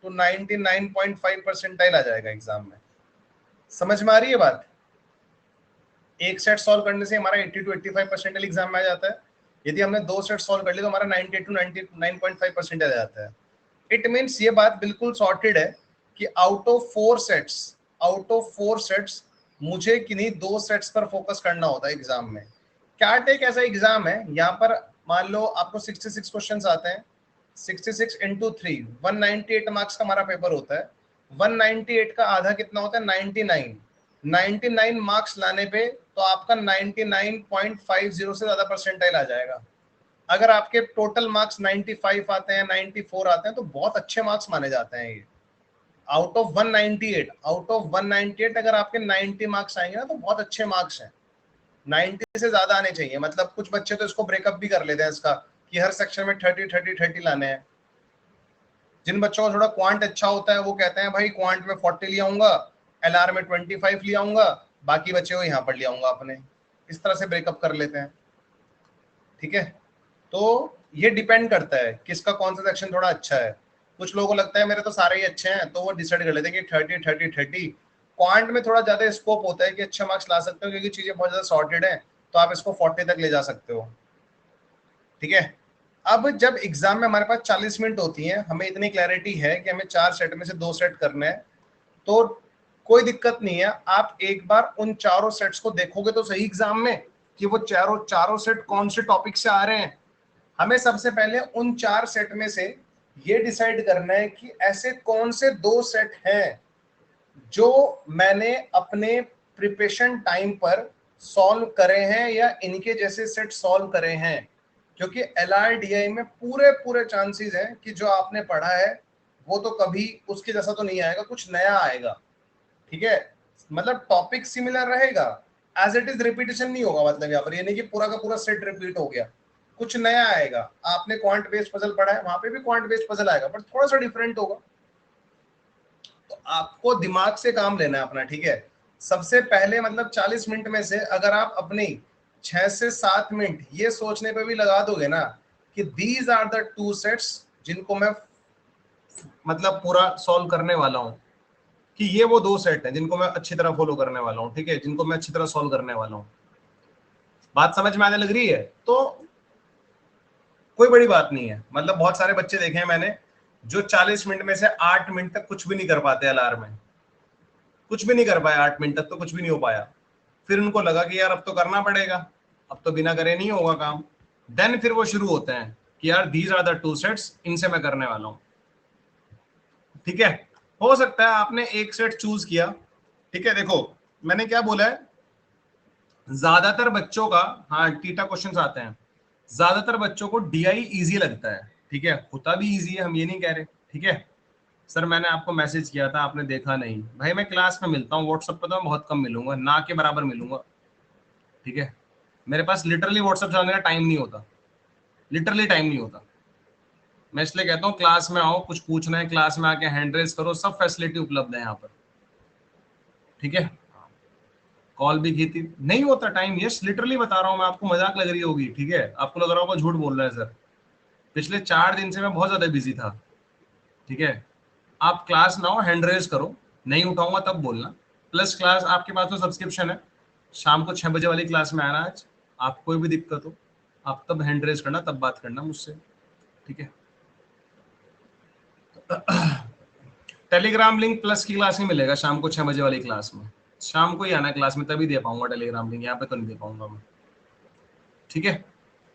S1: to 99.5 परसेंटाइल आ जाएगा एग्जाम में। समझ में आ रही है बात? एक सेट सॉल्व करने से हमारा 80 to 85 परसेंटाइल एग्जाम में आ जाता है। यदि हमने 2 सेट सॉल्व कर लिए तो हमारा 98 to 99.5 परसेंटाइल आ जाता है। इट मीन्स ये बात बिल्कुल सॉर्टेड है कि आउट ऑफ 4 सेट्स मुझे किन्हीं 2 सेट्स पर फोकस करना होता है एग्जाम में। कैट एक ऐसा एग्जाम है, यहाँ पर मान लो आपको 66 क्वेश्चंस आते हैं, 66 into 3, 198 मार्क्स का हमारा पेपर होता है। 198 का आधा कितना होता है? 99। 99 मार्क्स लाने पे तो आपका 99.50 से ज्यादा परसेंटाइल आ जाएगा। अगर आपके टोटल मार्क्स 95 आते हैं, 94 आते हैं, तो बहुत अच्छे मार्क्स माने जाते हैं ये। आउट ऑफ 198 अगर आपके 90 मार्क्स आएंगे ना, तो बहुत अच्छे मार्क्स हैं। 90 से ज्यादा आने चाहिए। मतलब कुछ बच्चे तो इसको ब्रेकअप भी कर लेते हैं इसका, कि हर सेक्शन में 30 लाने हैं। जिन बच्चों का थोड़ा क्वांट अच्छा होता है वो कहते हैं भाई क्वांट में 40 ले आऊंगा, LR में 25 ले आऊंगा, बाकी बच्चे को यहाँ पर ले आऊंगा अपने। इस तरह से ब्रेकअप कर लेते हैं। ठीक है, तो ये डिपेंड करता है किसका कौन सा सेक्शन थोड़ा अच्छा है। कुछ लोगों को लगता है मेरे तो सारे ही अच्छे हैं, तो वो डिसाइड कर लेते हैं कि 30 क्वांट में थोड़ा ज्यादा स्कोप होता है कि अच्छे मार्क्स ला सकते हो, क्योंकि चीजें बहुत ज्यादा सॉर्टेड है, तो आप इसको 40 तक ले जा सकते हो। ठीक है, अब जब एग्जाम में हमारे पास 40 मिनट होती हैं, हमें इतनी क्लैरिटी है कि हमें 4 सेट में से 2 सेट करने हैं, तो कोई दिक्कत नहीं है। आप एक बार उन चारों सेट्स को देखोगे तो सही एग्जाम में, कि वो चारों सेट कौन से टॉपिक से आ रहे हैं। हमें सबसे पहले उन 4 सेट में से ये डिसाइड करना है कि ऐसे कौन से 2 सेट हैं जो मैंने अपने प्रिपरेशन टाइम पर सॉल्व करे हैं, या इनके जैसे सेट सॉल्व करे हैं। क्योंकि LRDI में पूरे पूरे चांसेस हैं कि जो आपने पढ़ा है वो तो कभी उसके जैसा तो नहीं आएगा, कुछ नया आएगा। ठीक है, मतलब टॉपिक सिमिलर रहेगा, एज इट इज रिपीटेशन नहीं होगा। मतलब यहाँ पर ये नहीं कि पूरा का पूरा सेट रिपीट हो गया, कुछ नया आएगा। आपने क्वांट बेस्ड पजल पढ़ा है, वहां पे भी क्वांट बेस्ड पजल आएगा, बट थोड़ा सा डिफरेंट होगा। तो आपको दिमाग से काम लेना है अपना, ठीक है। सबसे पहले मतलब 40 मिनट में से अगर आप अपनी 6 से 7 मिनट ये सोचने पे भी लगा दोगे ना कि these are the two sets जिनको मैं मतलब पूरा सॉल्व करने वाला हूं, कि ये वो दो सेट हैं जिनको मैं अच्छी तरह फॉलो करने वाला हूं, ठीक है, जिनको मैं अच्छी तरह सॉल्व करने वाला हूं। बात समझ में आने लग रही है? तो कोई बड़ी बात नहीं है। मतलब बहुत सारे बच्चे देखे हैं मैंने जो 40 मिनट में से 8 मिनट तक कुछ भी नहीं कर पाते, अलार्म में कुछ भी नहीं कर पाए, 8 मिनट तक तो कुछ भी नहीं हो पाया। फिर उनको लगा कि यार अब तो करना पड़ेगा, अब तो बिना करे नहीं होगा काम। देन फिर वो शुरू होते हैं कि यार these are the two sets, इनसे मैं करने वाला हूं, ठीक है। हो सकता है आपने एक सेट चूज किया, ठीक है। देखो मैंने क्या बोला है, ज्यादातर बच्चों का, हाँ टीटा क्वेश्चंस आते हैं, ज्यादातर बच्चों को डीआई इजी लगता है, ठीक है। होता भी इजी है, हम ये नहीं कह रहे, ठीक है। सर मैंने आपको मैसेज किया था, आपने देखा नहीं। भाई मैं क्लास में मिलता हूँ, व्हाट्सएप पे तो मैं बहुत कम मिलूंगा, ना के बराबर मिलूंगा, ठीक है। मेरे पास लिटरली व्हाट्सएप चलाने का टाइम नहीं होता, लिटरली टाइम नहीं होता। मैं इसलिए कहता हूँ क्लास में आओ, कुछ पूछना है क्लास में आके हैंड रेज करो, सब फैसिलिटी उपलब्ध है यहाँ पर, ठीक है। कॉल भी की थी, नहीं होता टाइम, यस लिटरली बता रहा हूँ मैं आपको, मजाक लग रही होगी, ठीक है। आपको लग रहा होगा झूठ बोल रहा है सर, पिछले 4 दिन से मैं बहुत ज्यादा बिजी था, ठीक है। आप क्लास ना हो, हैंड रेज करो, नहीं उठाऊंगा तब बोलना। प्लस क्लास आपके पास तो सब्सक्रिप्शन है, शाम को 6 बजे वाली क्लास में आना। आज आपको कोई भी दिक्कत हो आप तब हैंड रेज करना, तब बात करना मुझसे, ठीक है। टेलीग्राम लिंक प्लस की क्लास में मिलेगा शाम को 6 बजे वाली क्लास में, शाम को ही आना क्लास में, तभी दे पाऊंगा टेलीग्राम लिंक, यहाँ पे तो नहीं दे पाऊंगा मैं, ठीक है।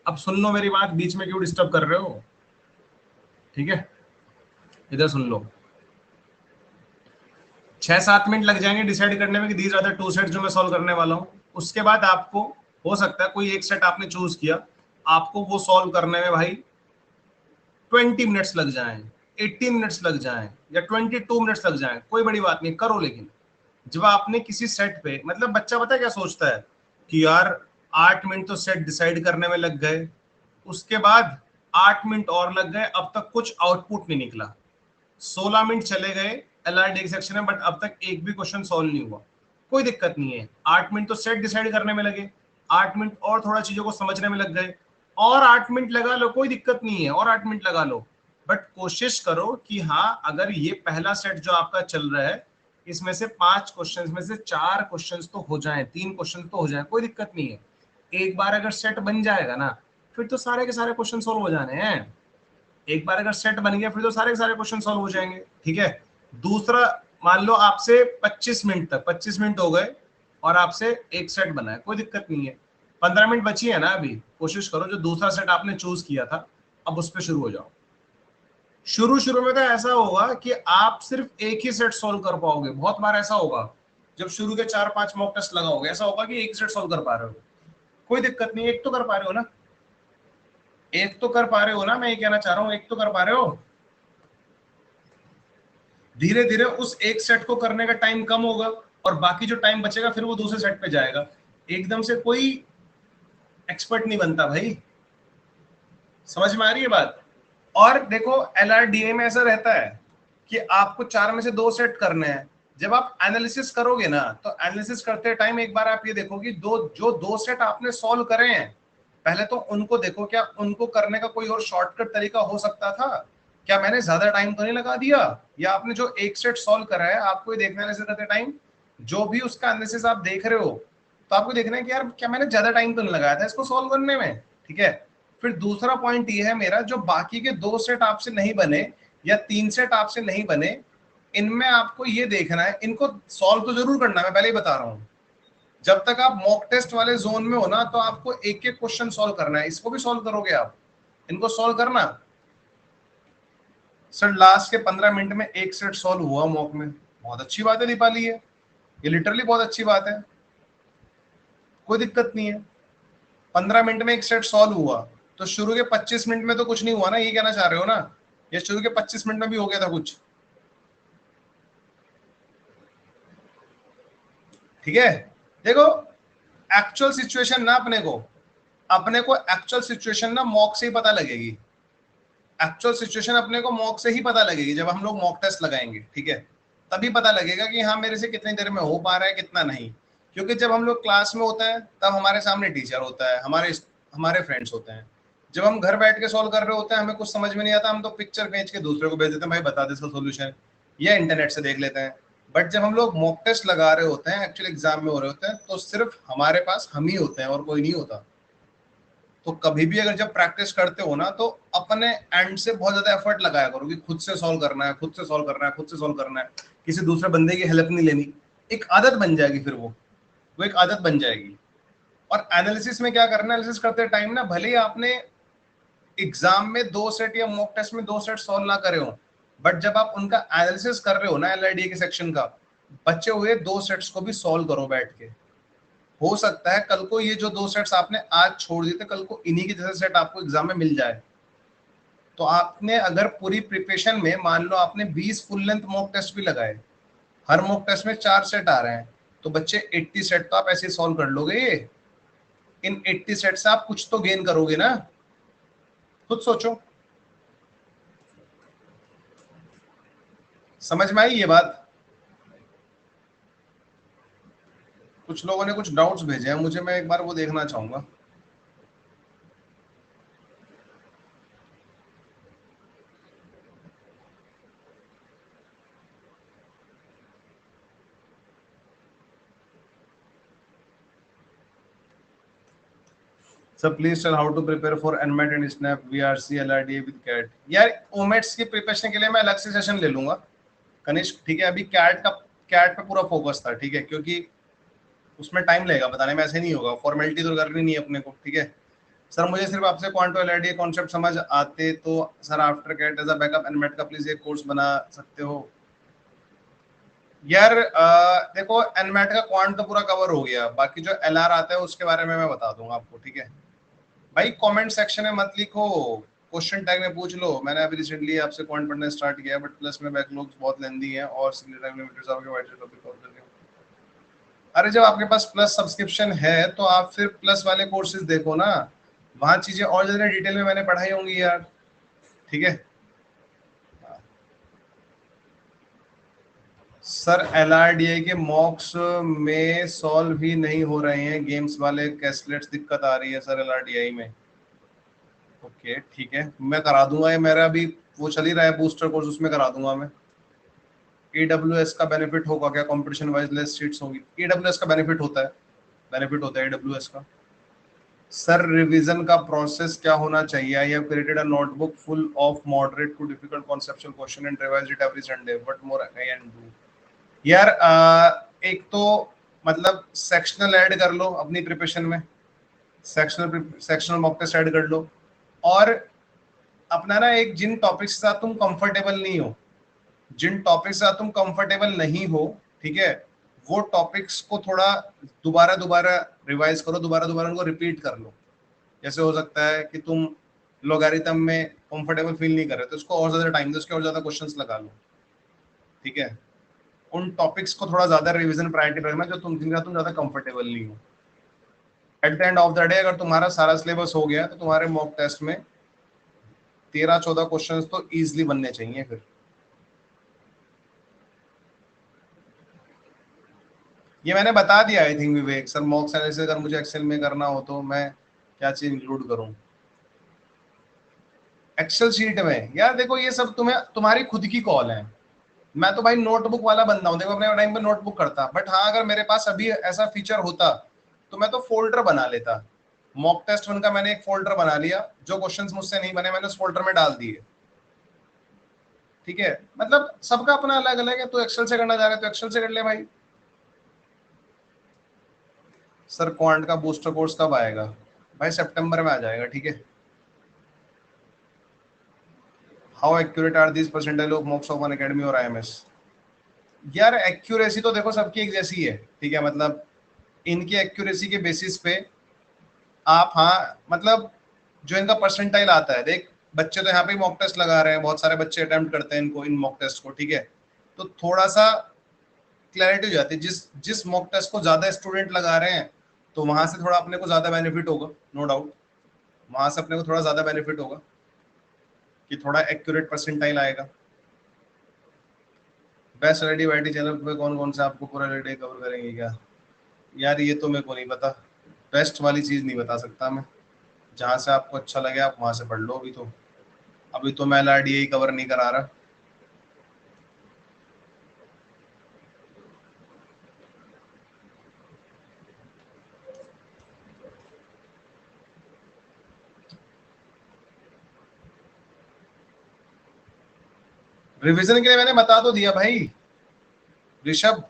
S1: अब सुन लो मेरी बात, बीच में क्यों डिस्टर्ब कर रहे हो, ठीक है। इधर सुन लो, 6-7 मिनट लग जाएंगे डिसाइड करने में कि these are the two set जो मैं सॉल्व करने वाला हूँ। उसके बाद आपको हो सकता है कोई एक सेट आपने चूज किया, आपको वो सॉल्व करने में भाई 20 मिनट्स लग जाएं, 18 मिनट्स लग जाएं, या 22 मिनट्स लग जाएं, कोई बड़ी बात नहीं, करो। लेकिन जब आपने किसी सेट पे, मतलब बच्चा पता है क्या सोचता है कि यार 8 मिनट तो सेट डिसाइड करने में लग गए, उसके बाद 8 मिनट और लग गए, अब तक कुछ आउटपुट नहीं निकला। 16 मिनट चले गए एलआरडी सेक्शन में, बट अब तक एक भी क्वेश्चन सॉल्व नहीं हुआ। कोई दिक्कत नहीं है, 8 मिनट तो सेट डिसाइड करने में लगे, 8 मिनट और थोड़ा चीजों को समझने में लग गए, और 8 मिनट लगा लो, कोई दिक्कत नहीं है, और 8 मिनट लगा लो। बट कोशिश करो कि हाँ, अगर ये पहला सेट जो आपका चल रहा है, इसमें से 5 क्वेश्चन में से 4 क्वेश्चन तो हो जाए, 3 क्वेश्चन तो हो जाए, कोई दिक्कत नहीं है। एक बार अगर सेट बन जाएगा ना, फिर तो सारे के सारे क्वेश्चन सॉल्व हो जाने हैं। एक बार अगर सेट बन गया फिर तो सारे के सारे क्वेश्चन सॉल्व हो जाएंगे, ठीक है। दूसरा, मान लो आपसे 25 मिनट तक, 25 मिनट हो गए और आपसे एक सेट बना है, कोई दिक्कत नहीं है। 15 मिनट बची है ना अभी, कोशिश करो जो दूसरा सेट आपने चूज किया था अब उस पर शुरू हो जाओ। शुरू शुरू में तो ऐसा होगा कि आप सिर्फ एक ही सेट सॉल्व कर पाओगे, बहुत बार ऐसा होगा जब शुरू के 4-5 मॉक टेस्ट लगाओगे, ऐसा होगा कि एक सेट सॉल्व कर पा रहे हो, कोई दिक्कत नहीं, एक तो कर पा रहे हो ना, एक तो कर पा रहे हो ना, मैं ये कहना चाह रहा हूं, एक तो कर पा रहे हो। धीरे धीरे उस एक सेट को करने का टाइम कम होगा और बाकी जो टाइम बचेगा फिर वो दूसरे सेट पे जाएगा। एकदम से कोई एक्सपर्ट नहीं बनता भाई, समझ में आ रही है बात। और देखो एलआरडीए में ऐसा रहता है कि आपको 4 में से 2 सेट करने हैं। जब आप एनालिसिस करोगे ना, तो एनालिसिस करते टाइम एक बार आप ये देखो कि जो 2 सेट आपने सॉल्व करे हैं, पहले तो उनको देखो, क्या उनको करने का कोई और शॉर्टकट तरीका हो सकता था, क्या मैंने ज्यादा टाइम तो नहीं लगा दिया, या आपने जो एक सेट सॉल्व करा है, आपको ये देखना है करते टाइम जो भी उसका एनालिसिस आप देख रहे हो, तो आपको देखना है कि यार क्या मैंने ज्यादा टाइम तो नहीं लगाया था इसको सॉल्व करने में, ठीक है। फिर दूसरा पॉइंट ये है मेरा, जो बाकी के 2 सेट आपसे नहीं बने या 3 सेट आपसे नहीं बने, इनमें आपको ये देखना है, इनको सॉल्व तो जरूर करना है, मैं पहले ही बता रहा हूं। जब तक आप मॉक टेस्ट वाले जोन में हो ना, तो आपको एक एक क्वेश्चन सॉल्व करना है, इसको भी सॉल्व करोगे आप, इनको सॉल्व करना। सर लास्ट के 15 मिनट में एक सेट सॉल्व हुआ मॉक में, बहुत अच्छी बात है दीपाली, है ये लिटरली बहुत अच्छी बात है, कोई दिक्कत नहीं है। 15 मिनट में एक सेट सॉल्व हुआ, तो शुरू के 25 मिनट में तो कुछ नहीं हुआ ना, ये कहना चाह रहे हो ना, ये शुरू के 25 मिनट में भी हो गया था कुछ, ठीक है। देखो एक्चुअल सिचुएशन ना अपने को, अपने को एक्चुअल सिचुएशन ना मॉक से ही पता लगेगी, एक्चुअल सिचुएशन अपने को मॉक से ही पता लगेगी जब हम लोग मॉक टेस्ट लगाएंगे, ठीक है, तभी पता लगेगा कि हाँ मेरे से कितनी देर में हो पा रहा है कितना नहीं। क्योंकि जब हम लोग क्लास में होते हैं तब हमारे सामने टीचर होता है, हमारे फ्रेंड्स होते हैं। जब हम घर बैठ के सॉल्व कर रहे होते हैं, हमें कुछ समझ में नहीं आता, हम तो पिक्चर खींच के दूसरे को भेज देते हैं, भाई बता दे इसका सोल्यूशन, या इंटरनेट से देख लेते हैं। बट जब हम लोग मॉक टेस्ट लगा रहे होते हैं, एक्चुअल एग्जाम में हो रहे होते हैं, तो सिर्फ हमारे पास हम ही होते हैं और कोई नहीं होता। तो कभी भी अगर जब प्रैक्टिस करते हो ना, तो अपने एंड से बहुत ज्यादा एफर्ट लगाया करो कि खुद से सॉल्व करना है, खुद से सॉल्व करना है, खुद से सॉल्व करना है, किसी दूसरे बंदे की हेल्प नहीं लेनी। एक आदत बन जाएगी, फिर वो एक आदत बन जाएगी। और एनालिसिस में क्या करना है, एनालिसिस करते टाइम ना, भले ही आपने एग्जाम में 2 सेट या मॉक टेस्ट में 2 सेट सॉल्व ना करे हो, बट जब आप उनका एनालिसिस कर रहे हो ना एलआईडी के सेक्शन का, बचे हुए 2 सेट्स को भी सॉल्व करो बैठ के। हो सकता है कल को ये जो 2 सेट्स आपने आज छोड़ दिए थे, कल को इन्हीं के जैसे सेट आपको एग्जाम में मिल जाए। तो आपने अगर पूरी प्रिपरेशन में मान लो आपने 20 फुल लेंथ मॉक टेस्ट भी लगाए, हर मॉक टेस्ट में 4 सेट आ रहे हैं, तो बच्चे 80 सेट तो आप ऐसे सॉल्व कर लोगे। ये इन 80 सेट से आप कुछ तो गेन करोगे ना, खुद सोचो। समझ में आई ये बात? कुछ लोगों ने कुछ डाउट्स भेजे हैं मुझे, मैं एक बार वो देखना चाहूंगा। Sir please tell how to prepare for NMAT and SNAP VRC LRDA with CAT. यार ओमेट्स की प्रिपरेशन के लिए मैं अलग से सेशन ले लूंगा कनिष्क, ठीक है। अभी कैट पे पूरा फोकस था, ठीक है, क्योंकि उसमें टाइम लगेगा बताने में, ऐसे नहीं होगा, फॉर्मेलिटी तो करनी नहीं है अपने को, ठीक है। सर मुझे सिर्फ आपसे क्वांटो एलआरडीए कॉन्सेप्ट समझ आते तो sir after CAT as a backup NMAT का प्लीज एक कोर्स बना सकते हो। यार देखो एनमेट का क्वांट तो पूरा कवर हो गया, बाकी जो एलआर आता है उसके बारे में मैं बता दूंगा आपको, ठीक है भाई। कमेंट सेक्शन में मत लिखो, क्वेश्चन टैग में पूछ लो। मैंने अभी रिसेंटली आपसे क्वांट पढ़ना स्टार्ट किया, बट प्लस में बैकलॉग्स बहुत लेंदी हैं और अरे जब आपके पास प्लस सब्सक्रिप्शन है तो आप फिर प्लस वाले कोर्सेज देखो ना, वहां चीजें और ज्यादा डिटेल में मैंने पढ़ाई होंगी यार, ठीक है। सर एलआरडीए के मॉक्स में सॉल्व ही नहीं हो रहे हैं गेम्स वाले कैसलेट्स, दिक्कत आ रही है सर एलआरडीआई में। ओके ठीक है, मैं करा दूंगा, ये मेरा भी वो चल ही रहा है बूस्टर कोर्स, उसमें करा दूंगा मैं। AWS का बेनिफिट होगा क्या, कंपटीशन वाइज लेस सीट्स होगी? AWS का बेनिफिट होता है, बेनिफिट होता है AWS का। सर रिवीजन का प्रोसेस क्या होना चाहिए? I have created a notebook full of moderate to difficult conceptual question and revise it every Sunday, what more I can do? यार एक तो मतलब सेक्शनल ऐड कर लो अपनी प्रिपरेशन में, सेक्शनल मॉक टेस्ट ऐड कर लो। और अपना ना एक जिन टॉपिक्स के साथ तुम कंफर्टेबल नहीं हो, जिन टॉपिक्स के साथ तुम कंफर्टेबल नहीं हो, ठीक है, वो टॉपिक्स को थोड़ा दोबारा दोबारा रिवाइज करो, दोबारा दोबारा उनको रिपीट कर लो। जैसे हो सकता है कि तुम लॉगरिथम में कंफर्टेबल फील नहीं कर रहे, तो इसको और ज्यादा टाइम दो, उसके और ज्यादा क्वेश्चंस लगा लो, ठीक है। उन टॉपिक्स को थोड़ा ज्यादा रिवीजन प्रायोरिटी रखना जो तुम जिनका तुम ज्यादा कंफर्टेबल नहीं हो। At the end of the day अगर तुम्हारा सारा सिलेबस हो गया तो तुम्हारे मॉक टेस्ट में 13-14 क्वेश्चंस तो इजीली बनने चाहिए फिर। ये मैंने बता दिया I think Vivek sir, mock analysis अगर मुझे एक्सेल में करना हो तो मैं क्या चीज इंक्लूड करूं एक्सेल शीट में? यार देखो ये सब तुम्हारी खुद की कॉल है। मैं तो भाई नोटबुक वाला बंदा हूँ, देखो अपने टाइम पे नोटबुक करता, बट हाँ अगर मेरे पास अभी ऐसा फीचर होता तो मैं तो फोल्डर बना लेता। मॉक टेस्ट 1 का मैंने एक फोल्डर बना लिया, जो क्वेश्चंस मुझसे नहीं बने मैंने उस फोल्डर में डाल दिए, ठीक है। मतलब सबका अपना अलग अलग है, तो एक्सेल से करना चाह रहे तो एक्सेल से कर ले भाई। सर क्वांट का बूस्टर कोर्स कब आएगा? भाई सितंबर में आ जाएगा, ठीक है। How accurate are these percentile of mocks of Unacademy और IMS? यार एक्यूरेसी तो देखो सबकी एक जैसी है, ठीक है, मतलब इनकी एक्यूरेसी के बेसिस पे आप, हाँ मतलब जो इनका परसेंटाइल आता है, देख बच्चे तो यहाँ पे मॉक टेस्ट लगा रहे हैं, बहुत सारे बच्चे अटेम्प्ट करते हैं इनको, इन मॉक टेस्ट को, ठीक है, तो थोड़ा सा क्लैरिटी हो जाती है। जिस जिस मॉक टेस्ट को ज्यादा स्टूडेंट लगा रहे हैं तो वहां से थोड़ा अपने को ज्यादा बेनिफिट होगा, नो डाउट, वहां से अपने को थोड़ा ज्यादा बेनिफिट होगा कि थोड़ा एक्यूरेट परसेंटाइल आएगा। बेस्ट एलईडी वाईटी चैनल पे कौन कौन से आपको पूरा एलईडी कवर करेंगे क्या? यार ये तो मेरे को नहीं पता, बेस्ट वाली चीज नहीं बता सकता मैं, जहां से आपको अच्छा लगे आप वहां से पढ़ लो। अभी तो मैं एलआरडीए कवर नहीं करा रहा। रिवीजन के लिए मैंने बता तो दिया भाई। ऋषभ,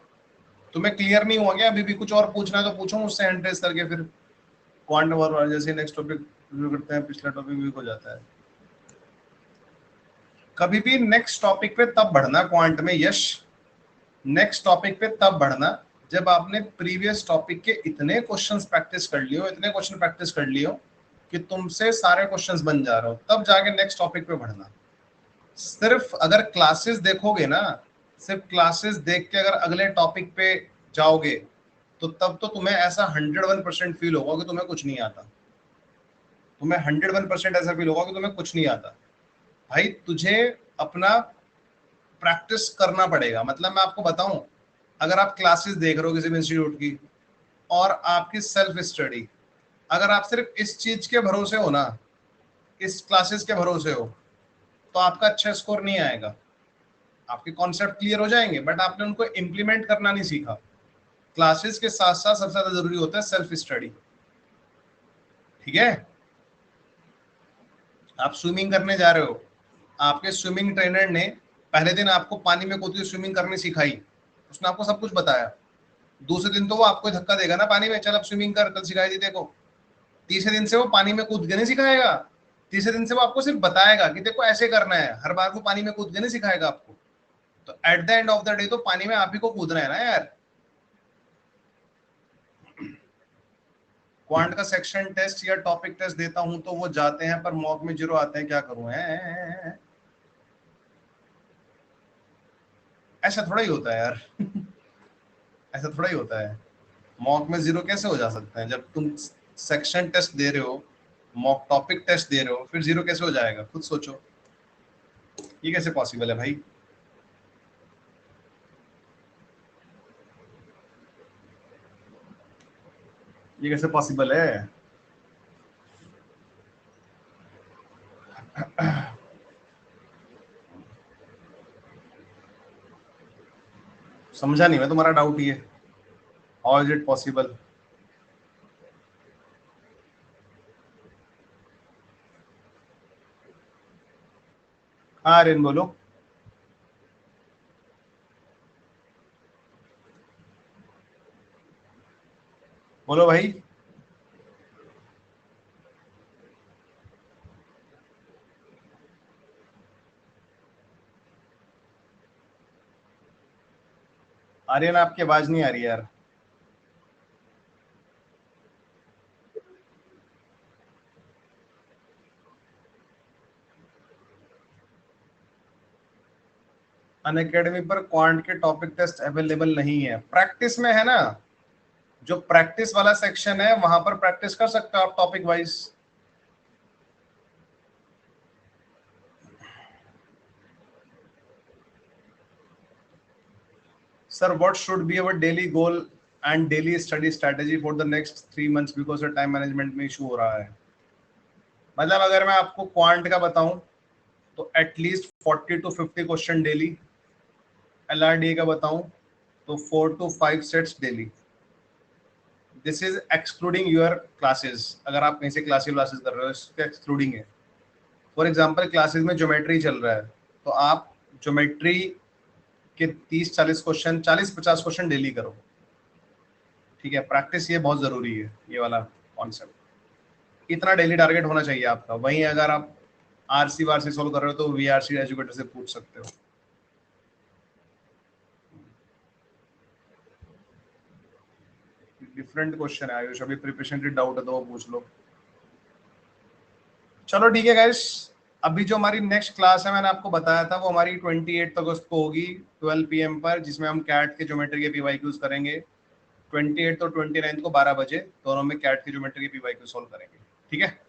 S1: तुम्हें क्लियर नहीं हुआ क्या? अभी भी कुछ और पूछना है तो पूछो मुझसे हैंड रेस करके, फिर क्वांट और जैसे नेक्स्ट टॉपिक रिव्यू करते हैं, पिछला टॉपिक भी हो जाता है। कभी भी नेक्स्ट टॉपिक पे तब बढ़ना क्वांट में, यश नेक्स्ट टॉपिक पे तब बढ़ना जब आपने प्रीवियस टॉपिक के इतने क्वेश्चंस प्रैक्टिस कर लियो, इतने क्वेश्चन प्रैक्टिस कर लियो कि तुमसे सारे क्वेश्चंस बन जा रहे हो, तब जाके नेक्स्ट टॉपिक पे बढ़ना। सिर्फ अगर क्लासेस देखोगे ना, सिर्फ क्लासेस देख के अगर अगले टॉपिक पे जाओगे तो तब तो तुम्हें ऐसा 101% फील होगा कि तुम्हें कुछ नहीं आता। तुम्हें 101% ऐसा फील होगा कि तुम्हें कुछ नहीं आता। भाई तुझे अपना प्रैक्टिस करना पड़ेगा। मतलब मैं आपको बताऊं, अगर आप क्लासेस देख रहे हो किसी भी इंस्टीट्यूट की और आपकी सेल्फ स्टडी, अगर आप सिर्फ इस चीज के भरोसे हो ना, इस क्लासेस के भरोसे हो, तो आपका अच्छा स्कोर नहीं आएगा। आपके कॉन्सेप्ट क्लियर हो जाएंगे बट आपने उनको इम्प्लीमेंट करना नहीं सीखा। क्लासेस के साथ साथ सबसे ज्यादा जरूरी होता है सेल्फ स्टडी। ठीक है? आप स्विमिंग करने जा रहे हो, आपके स्विमिंग ट्रेनर ने पहले दिन आपको पानी में कूद के स्विमिंग करनी सिखाई, उसने आपको सब कुछ बताया। दूसरे दिन तो वो आपको धक्का देगा ना पानी में, चल अब स्विमिंग कर, कल सिखाई थी देखो। तीसरे दिन से वो पानी में कूद के नहीं सिखाएगा, तीसरे दिन से वो आपको सिर्फ बताएगा कि देखो ऐसे करना है। हर बार वो पानी में कूद के नहीं सिखाएगा आपको। तो at the end of the day तो पानी में आप ही को कूदना है ना यार। क्वांट का सेक्शन टेस्ट या टॉपिक टेस्ट देता हूं तो वो जाते हैं पर मॉक में 0 आते हैं, क्या करूं? ऐसा थोड़ा ही होता है यार। ऐसा थोड़ा ही होता है। मॉक में 0 कैसे हो जा सकता है? जब तुम सेक्शन टेस्ट दे रहे हो, मॉक टॉपिक टेस्ट दे रहे हो, फिर 0 कैसे हो जाएगा? खुद सोचो, ये कैसे पॉसिबल है भाई? ये कैसे पॉसिबल है? समझा नहीं मैं तुम्हारा डाउट ये। How is it possible? हाँ रेन बोलो। बोलो भाई। आर्यन आपकी आवाज नहीं आ रही यार। अनअकैडमी पर क्वांट के टॉपिक टेस्ट अवेलेबल नहीं है, प्रैक्टिस में है ना। जो प्रैक्टिस वाला सेक्शन है वहां पर प्रैक्टिस कर सकते हो आप topic wise. Sir what should be our daily goal and daily study strategy for the next 3 months because time management में इशू हो रहा है। मतलब अगर मैं आपको क्वांट का बताऊं तो एटलीस्ट 40 to 50 क्वेश्चन डेली। एलआरडीए का बताऊं तो 4 to 5 sets daily. This is excluding your classes. अगर आप कहीं से क्लासेस कर रहे हो, इसके एक्सक्लूडिंग है। फॉर एग्जांपल क्लासेस में ज्योमेट्री चल रहा है तो आप ज्योमेट्री के 30-40 क्वेश्चन, 40-50 क्वेश्चन डेली करो। ठीक है? प्रैक्टिस ये बहुत जरूरी है, ये वाला कॉन्सेप्ट। इतना डेली टारगेट होना चाहिए आपका। वहीं अगर आप आरसी वारसी सोल्व कर रहे हो तो वीआरसी एजुकेटर से पूछ सकते हो। डिफरेंट क्वेश्चन है आयुष, अभी प्रिपरेशन की डाउट है तो वो पूछ लो। चलो ठीक है गाइस, अभी जो हमारी नेक्स्ट क्लास है मैंने आपको बताया था वो हमारी 28 अगस्त को होगी 12 PM पर, जिसमें हम कैट के ज्योमेट्री के पीवाईक्यूज करेंगे। 28 और 29 को 12 बजे दोनों में कैट की ज्योमेट्री की पीवाई को सॉल्व करेंगे। ठीक है।